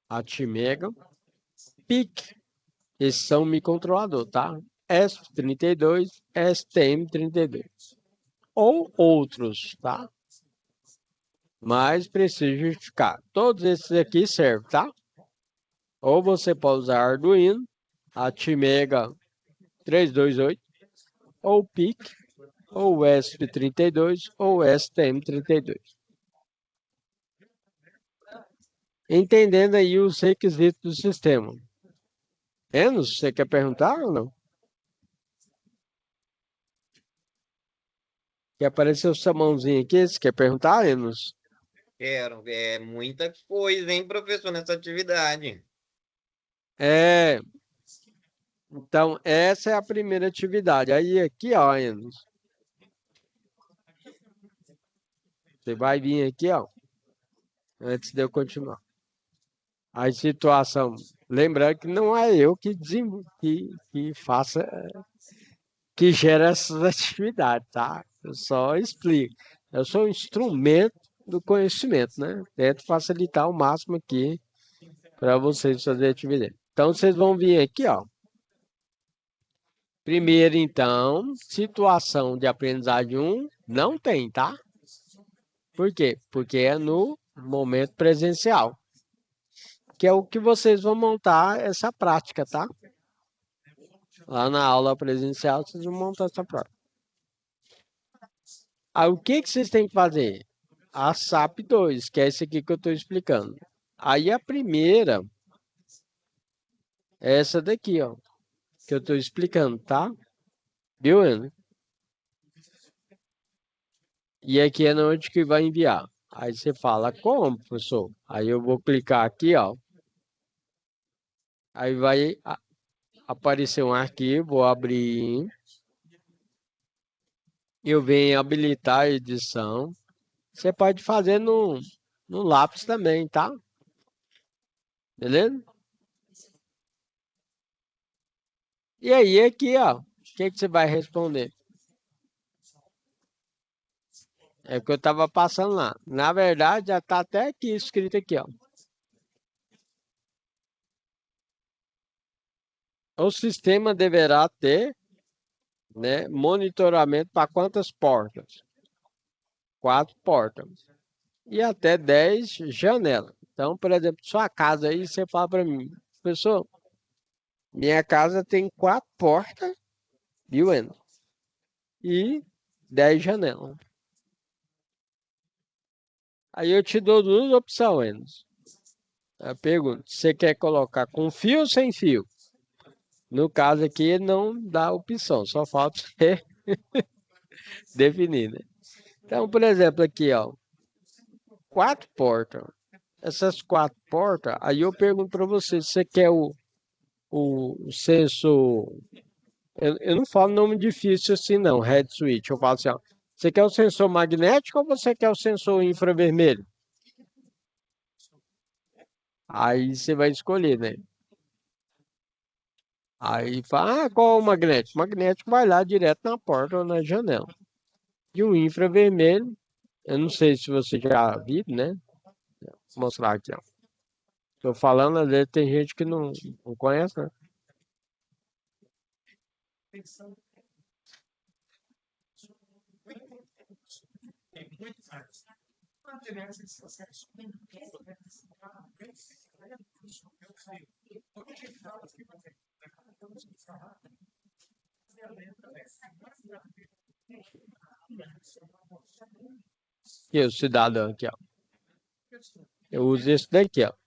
Atmega, PIC, esses são microcontrolador, tá? ESP32, STM32 ou outros, tá? Mas precisa justificar. Todos esses aqui servem, tá? Ou você pode usar Arduino, Atmega 328, ou PIC, ou ESP32, ou STM32. Entendendo aí os requisitos do sistema. Enos, você quer perguntar ou não? Que apareceu sua mãozinha aqui, você quer perguntar, Enos? Quero, é muita coisa, hein, professor, nessa atividade. É, então essa é a primeira atividade. Aí aqui, ó, Enos, você vai vir aqui, ó. antes de eu continuar. A situação, lembrando que não é eu que faça, que gera essas atividades, tá? Eu só explico. Eu sou um instrumento do conhecimento, né? Tento facilitar ao máximo aqui para vocês fazerem atividade. Então, vocês vão vir aqui, ó. Primeiro, então, situação de aprendizagem 1, não tem, tá? Por quê? Porque é no momento presencial, que é o que vocês vão montar essa prática, tá? Lá na aula presencial, vocês vão montar essa prática. Aí, o que que vocês têm que fazer? A SAP 2, que é esse aqui que eu estou explicando. Aí, a primeira é essa daqui, ó, que eu estou explicando, tá? Viu, Ana? E aqui é onde que vai enviar. Aí você fala, como, professor? Aí eu vou clicar aqui, ó. Aí vai aparecer um arquivo, vou abrir. Eu venho habilitar a edição. Você pode fazer no lápis também, tá? Beleza? E aí, aqui, ó. O que que você vai responder? É o que eu estava passando lá. Na verdade, já está até aqui escrito aqui, ó. O sistema deverá ter, né, monitoramento para quantas portas? 4 portas. E até 10 janelas. Então, por exemplo, sua casa aí, você fala para mim, professor, minha casa tem 4 portas, viu, Endo? E 10 janelas. Aí eu te dou duas opções. A pergunta, você quer colocar com fio ou sem fio? No caso aqui, não dá opção, só falta você definir, né? Então, por exemplo, aqui, ó, 4 portas. Essas 4 portas, aí eu pergunto para você, você quer o sensor. Eu não falo nome difícil assim, não, head switch. Eu falo assim, ó, você quer o sensor magnético ou você quer o sensor infravermelho? Aí você vai escolher, né? Aí fala, qual o magnético? O magnético vai lá direto na porta ou na janela. E o infravermelho, eu não sei se você já viu, né? Vou mostrar aqui, ó. Tô falando, às vezes tem gente que não conhece, né? E o cidadão aqui, ó. Eu uso esse daqui, ó. Tá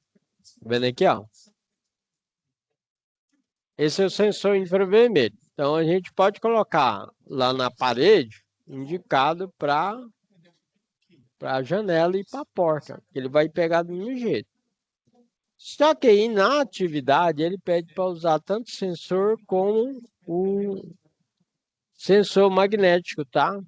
vendo aqui, ó? Esse é o sensor infravermelho. Então a gente pode colocar lá na parede, indicado para a janela e para a porta. Ele vai pegar do mesmo jeito. Só que aí na atividade ele pede para usar tanto sensor como o sensor magnético, tá?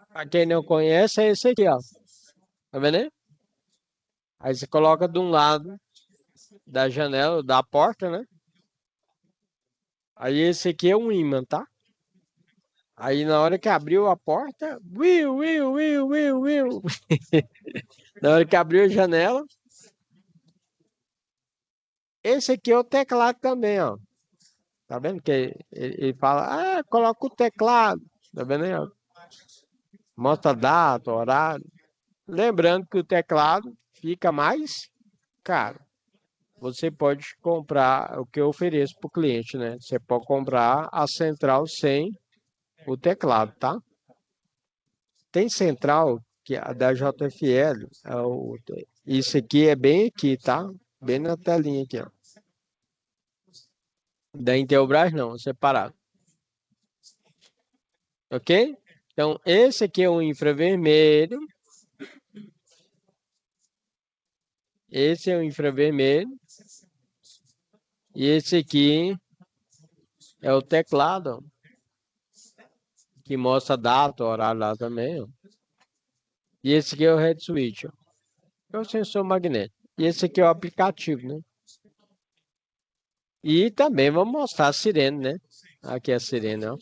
Para quem não conhece, é esse aqui, ó. Tá vendo aí? Aí você coloca de um lado da janela, da porta, né? Aí esse aqui é um ímã, tá? Aí na hora que abriu a porta, will, will, will, will, will. Na hora que abriu a janela, esse aqui é o teclado também, ó. Tá vendo que ele fala, coloca o teclado. Tá vendo aí, ó? Mostra data, horário. Lembrando que o teclado fica mais caro. Você pode comprar o que eu ofereço para o cliente, né? Você pode comprar a central sem o teclado, tá? Tem central que é a da JFL. Isso aqui é bem aqui, tá? Bem na telinha aqui, ó. Da Intelbras não, separado. Ok? Então, esse aqui é o infravermelho. Esse é o infravermelho. E esse aqui é o teclado, que mostra a data, o horário lá também. Ó. E esse aqui é o head switch. Ó. É o sensor magnético. E esse aqui é o aplicativo, né? E também vamos mostrar a sirene, né? Aqui é a sirene, ó.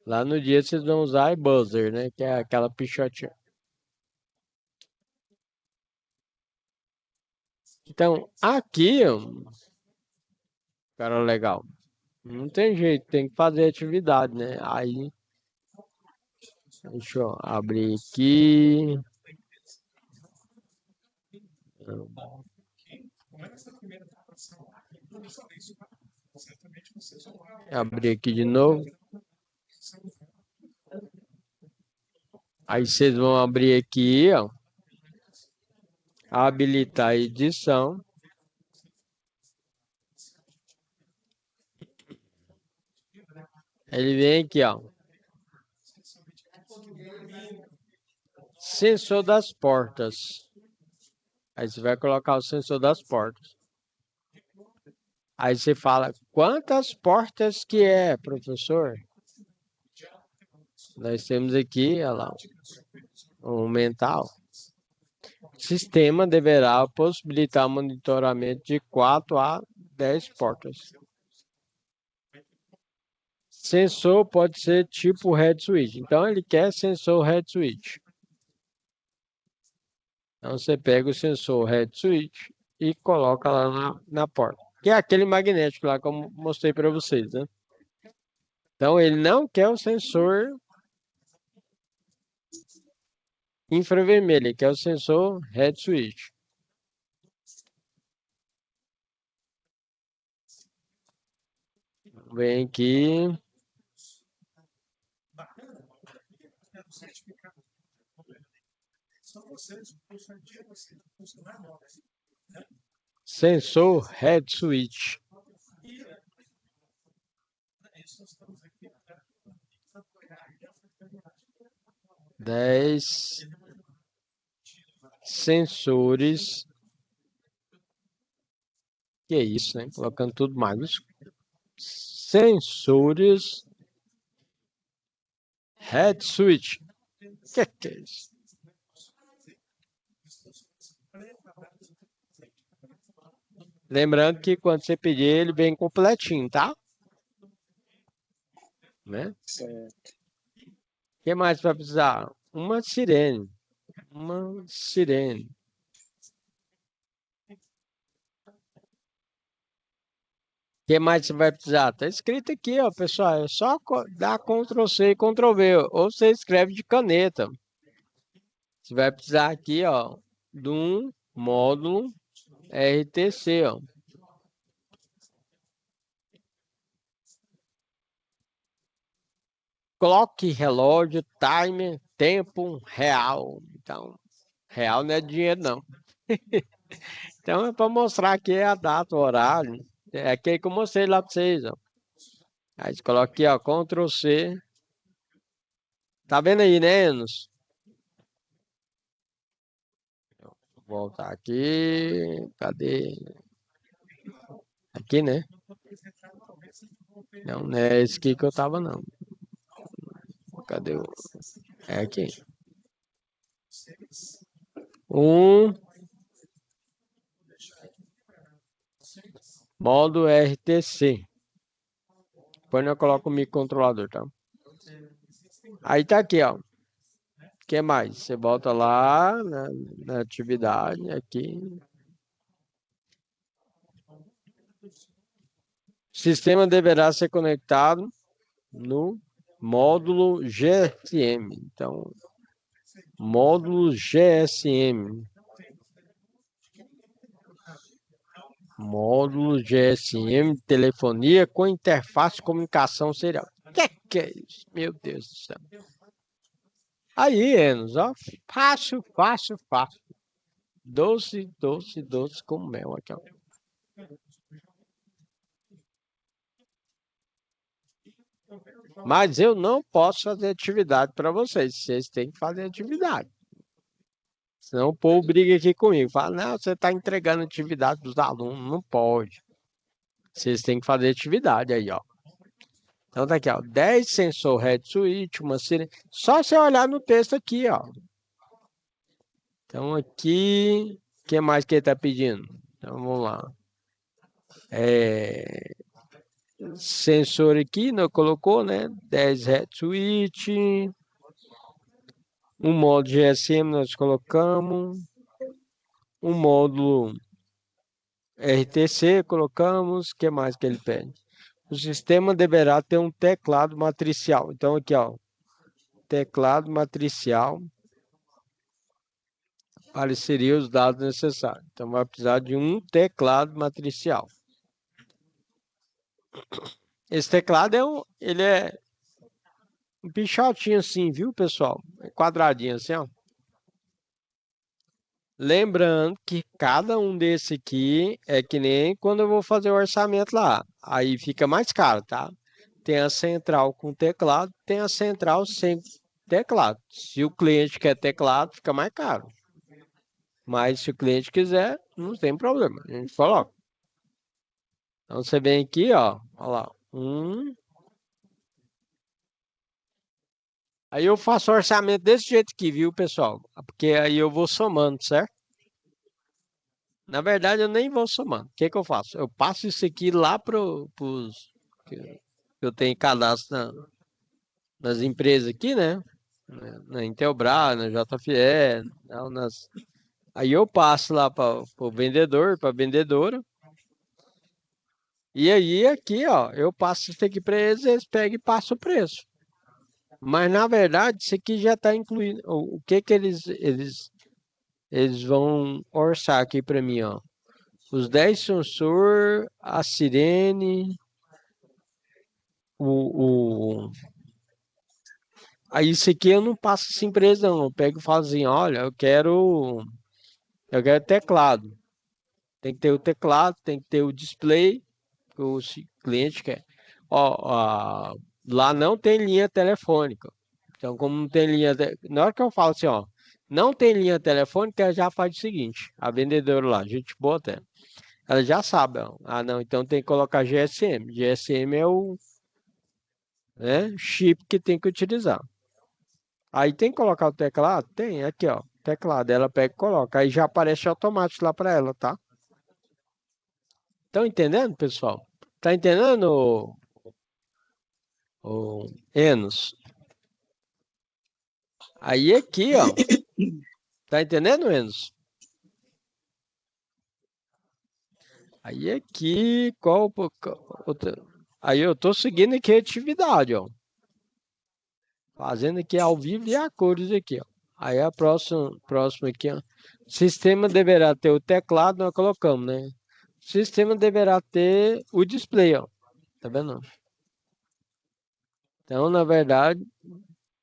Lá no dia vocês vão usar a buzzer, né? Que é aquela pichotinha. Então, aqui, ó, cara legal. Não tem jeito, tem que fazer atividade, né? Aí, deixa eu abrir aqui. Abrir aqui de novo. Aí vocês vão abrir aqui, ó. Habilitar a edição. Ele vem aqui, ó. Sensor das portas. Aí você vai colocar o sensor das portas. Aí você fala, quantas portas que é, professor? Nós temos aqui, olha lá, um mental. O sistema deverá possibilitar monitoramento de 4 a 10 portas. Sensor pode ser tipo head switch. Então ele quer sensor head switch. Então você pega o sensor head switch e coloca lá na porta. Que é aquele magnético lá que eu mostrei para vocês, né? Então ele não quer o sensor infravermelho, ele quer o sensor head switch. Vem aqui. Sensor head switch. Dez sensores. Que é isso, né? Colocando tudo mais. Sensores head switch. Que é isso? Lembrando que quando você pedir, ele vem completinho, tá? Né? O que mais vai precisar? Uma sirene. Uma sirene. O que mais você vai precisar? Tá escrito aqui, ó, pessoal. É só dar Ctrl C e Ctrl V. Ou você escreve de caneta. Você vai precisar aqui, ó, de um módulo RTC, ó. Clock, relógio, timer, tempo real. Então, real não é dinheiro, não. Então, é para mostrar aqui a data, o horário. É aquele que eu mostrei lá para vocês, ó. Aí você coloca aqui, ó, Ctrl C. Tá vendo aí, né, Enos? Vou voltar aqui. Cadê? Aqui, né? Não, não é esse aqui que eu tava, não. Cadê o... É aqui. Um modo RTC. Depois eu coloco o microcontrolador, tá? Aí tá aqui, ó. O que mais? Você volta lá na atividade, aqui. O sistema deverá ser conectado no módulo GSM. Então, módulo GSM. Módulo GSM, telefonia com interface de comunicação serial. Que é isso? Meu Deus do céu. Aí, Enos, ó. Fácil, fácil, fácil. Doce, doce, doce como mel aqui, ó. Mas eu não posso fazer atividade para vocês. Vocês têm que fazer atividade. Senão o povo briga aqui comigo. Fala, não, você está entregando atividade para os alunos. Não pode. Vocês têm que fazer atividade aí, ó. Então tá aqui, ó. 10 sensor head switch, uma sirene. Só você olhar no texto aqui, ó. Então aqui, o que mais que ele está pedindo? Então vamos lá. Sensor aqui, não colocou, né? 10 head switch. Um módulo GSM nós colocamos. Um módulo RTC colocamos. O que mais que ele pede? O sistema deverá ter um teclado matricial. Então aqui, ó. Teclado matricial para inserir os dados necessários. Então vai precisar de um teclado matricial. Esse teclado ele é um pichotinho assim, viu, pessoal? Quadradinho assim, ó. Lembrando que cada um desse aqui é que nem quando eu vou fazer o orçamento lá. Aí fica mais caro, tá? Tem a central com teclado, tem a central sem teclado. Se o cliente quer teclado, fica mais caro. Mas se o cliente quiser, não tem problema. A gente coloca. Então você vem aqui, ó. Olha lá. Aí eu faço orçamento desse jeito aqui, viu, pessoal? Porque aí eu vou somando, certo? Na verdade, eu nem vou somando. O que que eu faço? Eu passo isso aqui lá para os que eu tenho cadastro nas empresas aqui, né? Na Intelbras, na JFE, aí eu passo lá para o vendedor, para a vendedora. E aí aqui, ó, eu passo isso aqui para eles pegam e passam o preço. Mas na verdade, isso aqui já está incluído. O que que eles vão orçar aqui para mim, ó? Os 10 sensor, a sirene, Aí isso aqui eu não passo assim pra eles, não. Eu pego e falo assim, olha, eu quero teclado. Tem que ter o teclado, tem que ter o display que o cliente quer. Ó, lá não tem linha telefônica. Então, como não tem linha, na hora que eu falo assim, ó, não tem linha telefônica, ela já faz o seguinte, a vendedora lá, gente boa até. Ela já sabe, ó. Ah, não, então tem que colocar GSM. GSM é o, né, chip que tem que utilizar. Aí tem que colocar o teclado? Tem, aqui ó, teclado. Ela pega e coloca. Aí já aparece automático lá para ela, tá? Estão entendendo, pessoal? Tá entendendo, o Enos? Aí aqui, ó. Tá entendendo, Enos? Aí aqui, aí eu tô seguindo aqui a atividade, ó. Fazendo aqui ao vivo e a cores aqui, ó. Aí a próxima aqui, ó. Sistema deverá ter o teclado, nós colocamos, né? Sistema deverá ter o display, ó. Tá vendo? Então, na verdade,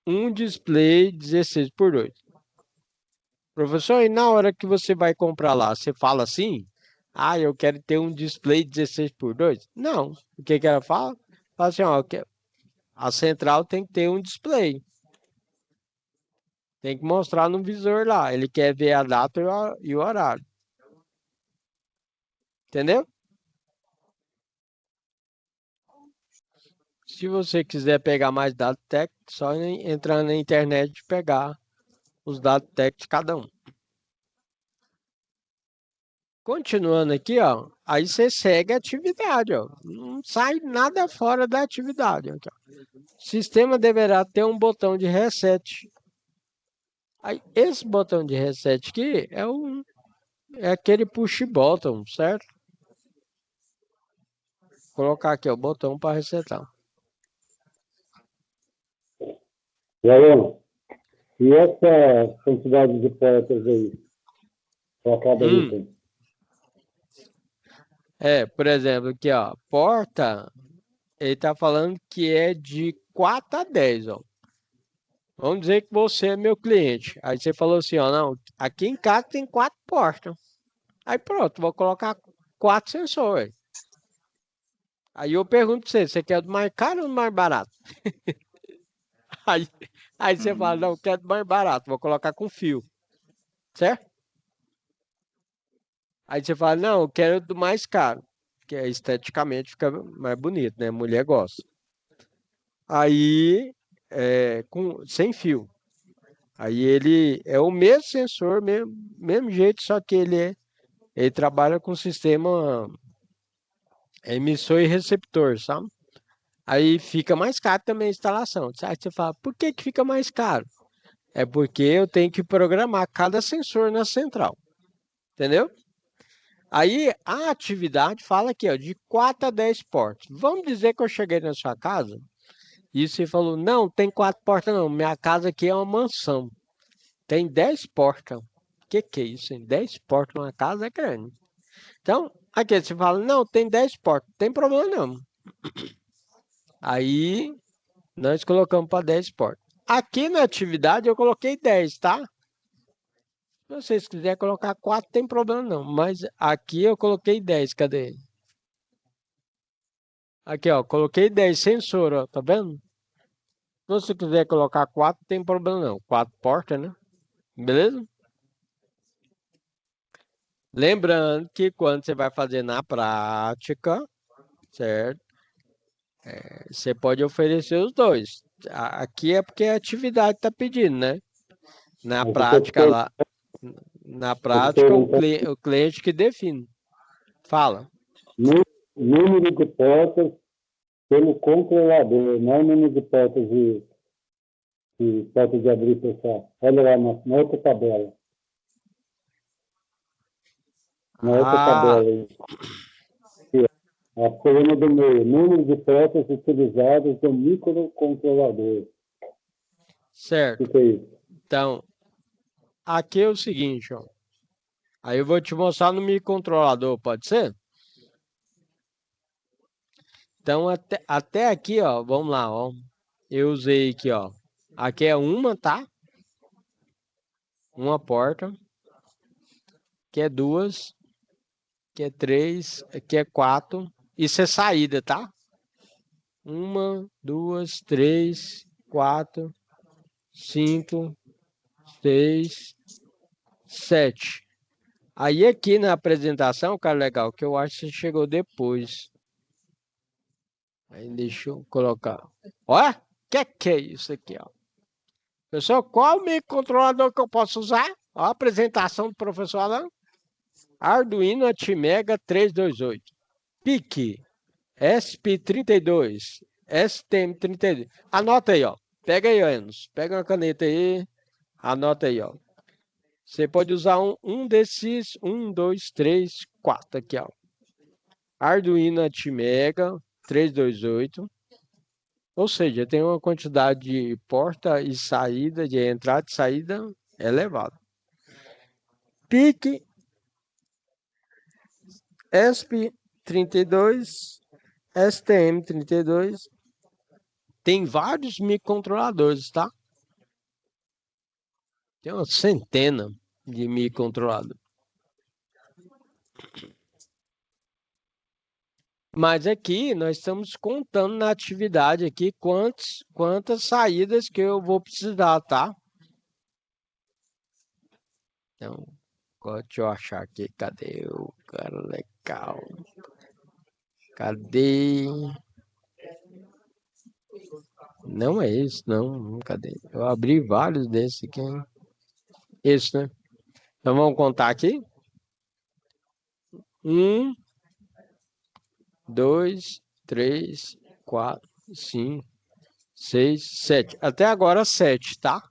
um display 16 por 2. Professor, e na hora que você vai comprar lá, você fala assim? Ah, eu quero ter um display 16 por 2? Não. O que que ela fala? Fala assim, ó, a central tem que ter um display. Tem que mostrar no visor lá. Ele quer ver a data e o horário. Entendeu? Se você quiser pegar mais dados técnicos, só entrar na internet e pegar os dados técnicos de cada um. Continuando aqui, ó, aí você segue a atividade, ó. Não sai nada fora da atividade. Aqui, ó. O sistema deverá ter um botão de reset. Aí, esse botão de reset aqui é aquele push button, certo? Vou colocar aqui ó, o botão para resetar. E aí, e essa quantidade de portas aí, para cada item? Por exemplo, aqui, ó, porta, ele tá falando que é de 4 a 10, ó. Vamos dizer que você é meu cliente. Aí você falou assim, ó, não, aqui em casa tem 4 portas. Aí pronto, vou colocar 4 sensores. Aí eu pergunto pra você, você quer do mais caro ou do mais barato? Aí, aí você fala, não, eu quero do mais barato, vou colocar com fio, certo? Aí você fala, não, eu quero do mais caro, que esteticamente fica mais bonito, né? Mulher gosta. Aí, sem fio. Aí ele é o mesmo sensor, mesmo jeito, só que ele trabalha com sistema emissor e receptor, sabe? Aí fica mais caro também a instalação. Aí você fala, por que que fica mais caro? É porque eu tenho que programar cada sensor na central, entendeu? Aí a atividade fala aqui, ó, de 4 a 10 portas. Vamos dizer que eu cheguei na sua casa e você falou, não, tem 4 portas não, minha casa aqui é uma mansão. Tem 10 portas. Que é isso, hein? 10 portas numa casa é grande. Então, aqui você fala, não, tem 10 portas, não tem problema não. Aí nós colocamos para 10 portas. Aqui na atividade eu coloquei 10, tá? Se vocês quiserem colocar 4, tem problema não. Mas aqui eu coloquei 10, cadê? Aqui, ó, coloquei 10 sensor, ó, tá vendo? Se você quiser colocar 4, tem problema não. 4 portas, né? Beleza? Lembrando que quando você vai fazer na prática, certo? Você pode oferecer os dois. Aqui é porque a atividade está pedindo, né? Na Mas prática lá, na prática o cliente que define. Fala. número de portas pelo controlador, não número de portas de abrir e fechar. Olha lá na outra tabela. Na outra tabela aí. A coluna do meio, número de portas utilizadas no microcontrolador. Certo. O que é isso? Então, aqui é o seguinte, ó. Aí eu vou te mostrar no microcontrolador, pode ser? Então, até aqui, ó, vamos lá, ó. Eu usei aqui, ó. Aqui é uma, tá? Uma porta. Aqui é duas. Aqui é três. Aqui é quatro. Isso é saída, tá? Uma, duas, três, quatro, cinco, seis, sete. Aí aqui na apresentação, cara, legal, que eu acho que chegou depois. Aí deixa eu colocar. Ó, que é isso aqui, ó? Pessoal, qual o microcontrolador que eu posso usar? Ó, a apresentação do professor Alan. Arduino Atmega 328. PIC ESP32. STM32. Anota aí, ó. Pega aí, Enos. Pega uma caneta aí. Anota aí, ó. Você pode usar um desses. 1, 2, 3, 4 aqui, ó. Arduino Atmega 328. Ou seja, tem uma quantidade de porta e saída, de entrada e saída elevada. PIC ESP32, STM32. Tem vários microcontroladores, tá? Tem uma centena de microcontroladores. Mas aqui nós estamos contando na atividade aqui quantas saídas que eu vou precisar, tá? Então, deixa eu achar aqui. Cadê o cara legal? Cadê? Não é esse, não. Cadê? Eu abri vários desses aqui. Esse, né? Então vamos contar aqui. 1, 2, 3, 4, 5, 6, 7. Até agora 7, tá?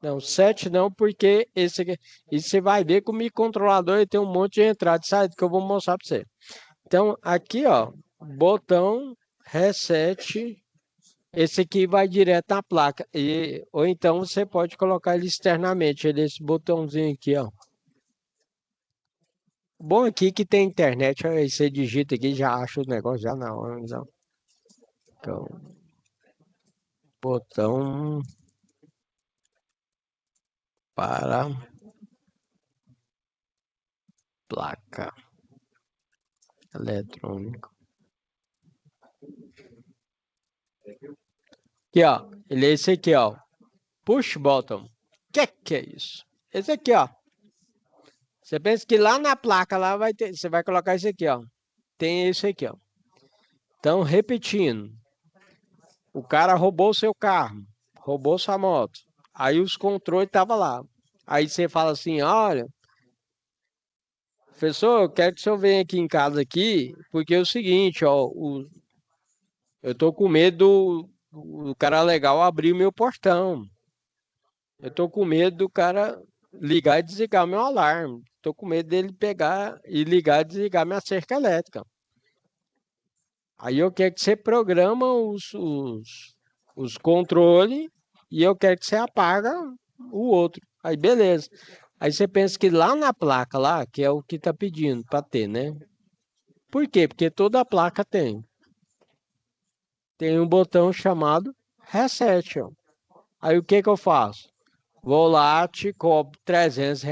Não, 7 não, porque esse aqui. E você vai ver que o microcontrolador ele tem um monte de entrada e saída que eu vou mostrar para você. Então, aqui, ó, botão reset. Esse aqui vai direto na placa. Ou então você pode colocar ele externamente. Esse botãozinho aqui, ó. Bom aqui que tem internet. Aí você digita aqui já acha o negócio já na hora. Então, botão para placa eletrônica. Aqui, ó. Ele é esse aqui, ó. Push button. Que é isso? Esse aqui, ó. Você pensa que lá na placa lá vai ter, você vai colocar esse aqui, ó. Tem esse aqui, ó. Então, repetindo. O cara roubou seu carro, roubou sua moto. Aí os controles estavam lá. Aí você fala assim, olha, professor, eu quero que o senhor venha aqui em casa aqui, porque é o seguinte, ó, eu tô com medo do cara legal abrir o meu portão. Eu tô com medo do cara ligar e desligar meu alarme. Tô com medo dele pegar e ligar e desligar minha cerca elétrica. Aí eu quero que você programa os controles e eu quero que você apaga o outro. Aí beleza. Aí você pensa que lá na placa lá, que é o que tá pedindo para ter, né? Por quê? Porque toda placa tem. Tem um botão chamado Reset, ó. Aí o que que eu faço? Vou lá, te cobro R$ 300,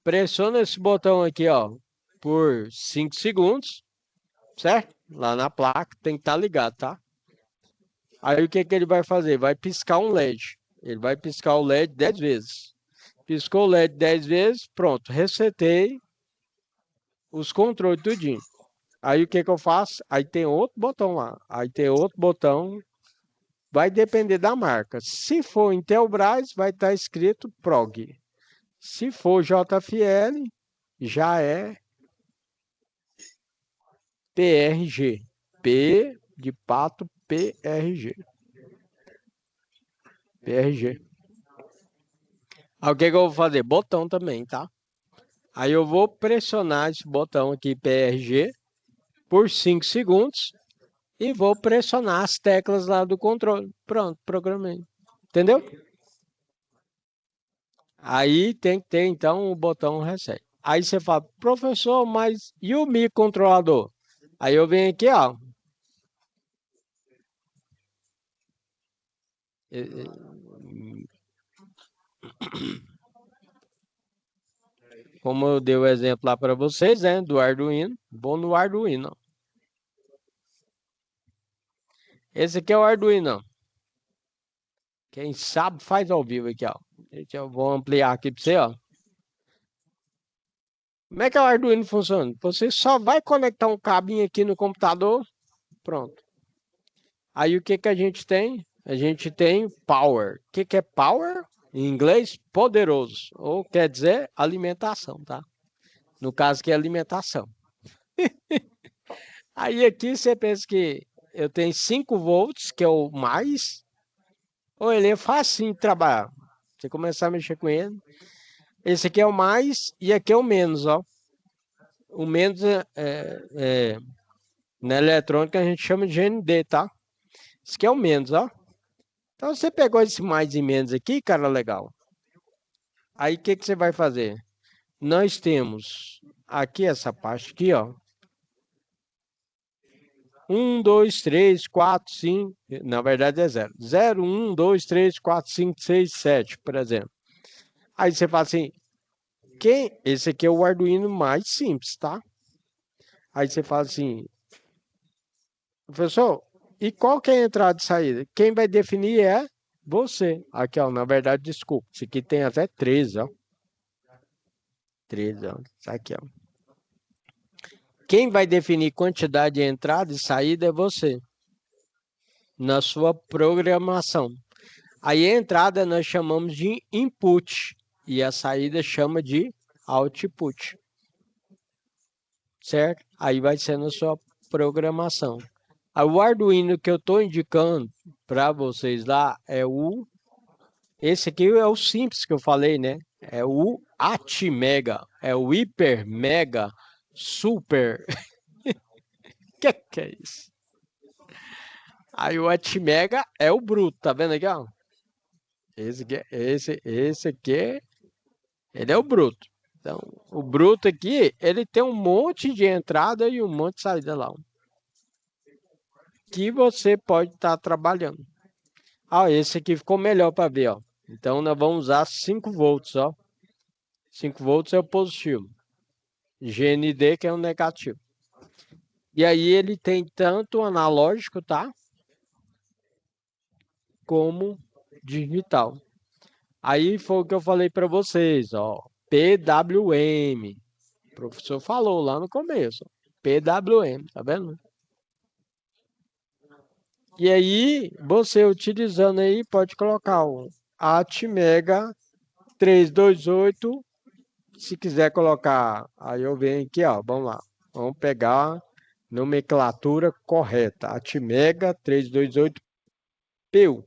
pressiono esse botão aqui, ó, por 5 segundos, certo? Lá na placa, tem que estar ligado, tá? Aí o que que ele vai fazer? Vai piscar um LED. Ele vai piscar o LED 10 vezes. Piscou o LED 10 vezes, pronto, resetei os controles tudinho. Aí o que que eu faço? Aí tem outro botão lá. Aí tem outro botão. Vai depender da marca. Se for Intelbras, vai estar escrito PROG. Se for JFL, já é PRG. P de pato, PRG. PRG. Aí o que que eu vou fazer? Botão também, tá? Aí eu vou pressionar esse botão aqui, PRG, por 5 segundos e vou pressionar as teclas lá do controle. Pronto, programei. Entendeu? Aí tem que ter, então, o botão reset. Aí você fala, professor, mas e o microcontrolador? Aí eu venho aqui, ó. Como eu dei o exemplo lá para vocês, né, do Arduino, vou no Arduino. Esse aqui é o Arduino. Quem sabe faz ao vivo aqui, ó. Eu vou ampliar aqui para você, ó. Como é que o Arduino funciona? Você só vai conectar um cabinho aqui no computador, pronto. Aí o que que a gente tem? A gente tem power. O que que é power? Em inglês, poderoso. Ou quer dizer alimentação, tá? No caso que é alimentação. Aí aqui você pensa que eu tenho 5 volts, que é o mais. Ou ele é fácil de trabalhar. Você começar a mexer com ele. Esse aqui é o mais e aqui é o menos, ó. O menos na eletrônica a gente chama de GND, tá? Esse aqui é o menos, ó. Então você pegou esse mais e menos aqui, cara, legal. Aí o que que você vai fazer? Nós temos aqui essa parte aqui, ó. 1, 2, 3, 4, 5. Na verdade é 0. 0, 1, 2, 3, 4, 5, 6, 7, por exemplo. Aí você fala assim, esse aqui é o Arduino mais simples, tá? Aí você fala assim, professor, e qual que é a entrada e saída? Quem vai definir é você. Aqui, ó, na verdade, desculpa, esse aqui tem até 13, ó. 13, ó. Isso aqui, ó. Quem vai definir quantidade de entrada e saída é você, na sua programação. Aí a entrada nós chamamos de input e a saída chama de output, certo? Aí vai ser na sua programação. Aí o Arduino que eu estou indicando para vocês lá é esse aqui é o simples que eu falei, né? É o Atmega, é o Hiper Mega Super. Que é isso? Aí o Atmega é o bruto, tá vendo aqui, ó? Esse aqui, ele é o bruto. Então, o bruto aqui, ele tem um monte de entrada e um monte de saída lá. Que você pode estar trabalhando. Ah, esse aqui ficou melhor para ver, ó. Então, nós vamos usar 5 volts, ó. 5 volts é o positivo. GND, que é o negativo. E aí ele tem tanto analógico, tá? Como digital. Aí foi o que eu falei para vocês, ó. PWM. O professor falou lá no começo. PWM, tá vendo? E aí, você utilizando aí, pode colocar o Atmega 328. Se quiser colocar, aí eu venho aqui, ó. Vamos lá. Vamos pegar a nomenclatura correta. Atmega 328PU.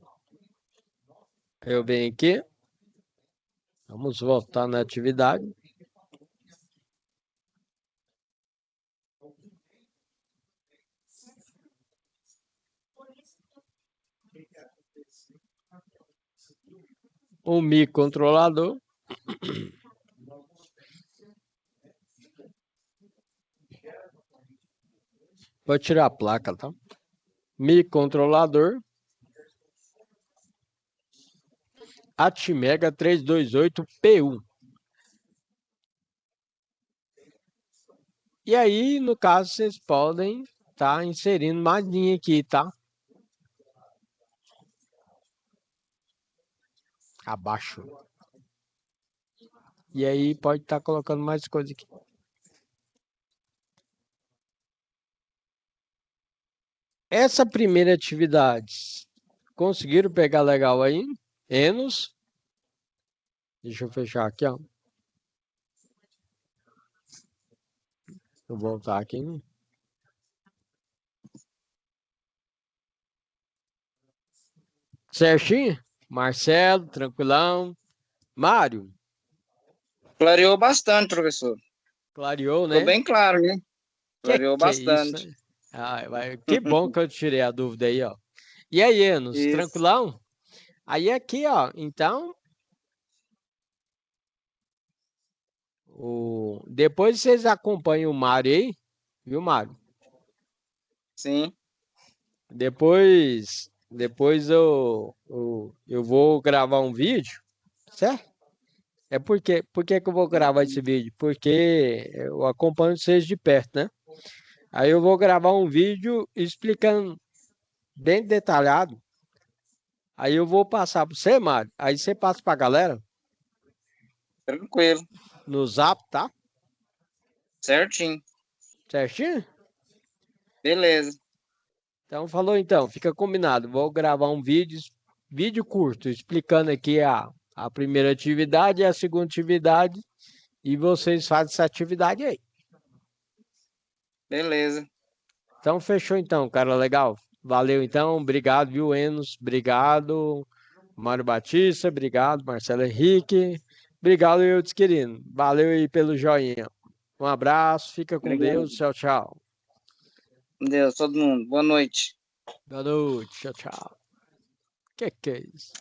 Eu venho aqui. Vamos voltar na atividade. O microcontrolador. Vou tirar a placa, tá? Microcontrolador. Atmega 328PU. E aí, no caso, vocês podem estar inserindo mais linha aqui, tá? Abaixo. E aí pode estar colocando mais coisa aqui. Essa primeira atividade, conseguiram pegar legal aí? Enos. Deixa eu fechar aqui, ó. Vou voltar aqui. Certinho? Marcelo, tranquilão. Mário, Clareou bastante, professor. clareou, Ficou né? bem claro, né? Clareou Que é isso, bastante. né? Que bom que eu tirei a dúvida aí, ó. E aí, Enos, Isso. tranquilão? Aí aqui, ó, então, depois vocês acompanham o Mário aí, viu, Mário? Sim. Depois eu vou gravar um vídeo, certo? Por que que eu vou gravar esse vídeo? Porque eu acompanho vocês de perto, né? Aí eu vou gravar um vídeo explicando bem detalhado. Aí eu vou passar para você, Mário. Aí você passa para a galera Tranquilo. no Zap, tá? Certinho. Certinho? Beleza. Então falou então, fica combinado. Vou gravar um vídeo curto explicando aqui a primeira atividade e a segunda atividade e vocês fazem essa atividade aí. Beleza. Então fechou então, cara, legal. Valeu então, obrigado, viu, Enos? Obrigado, Mário Batista, obrigado, Marcelo Henrique. Obrigado, eu querido. Valeu aí pelo joinha. Um abraço, fica com Obrigado. Deus, tchau, tchau. Com Deus, todo mundo. Boa noite. Boa noite, tchau, tchau. Que é isso?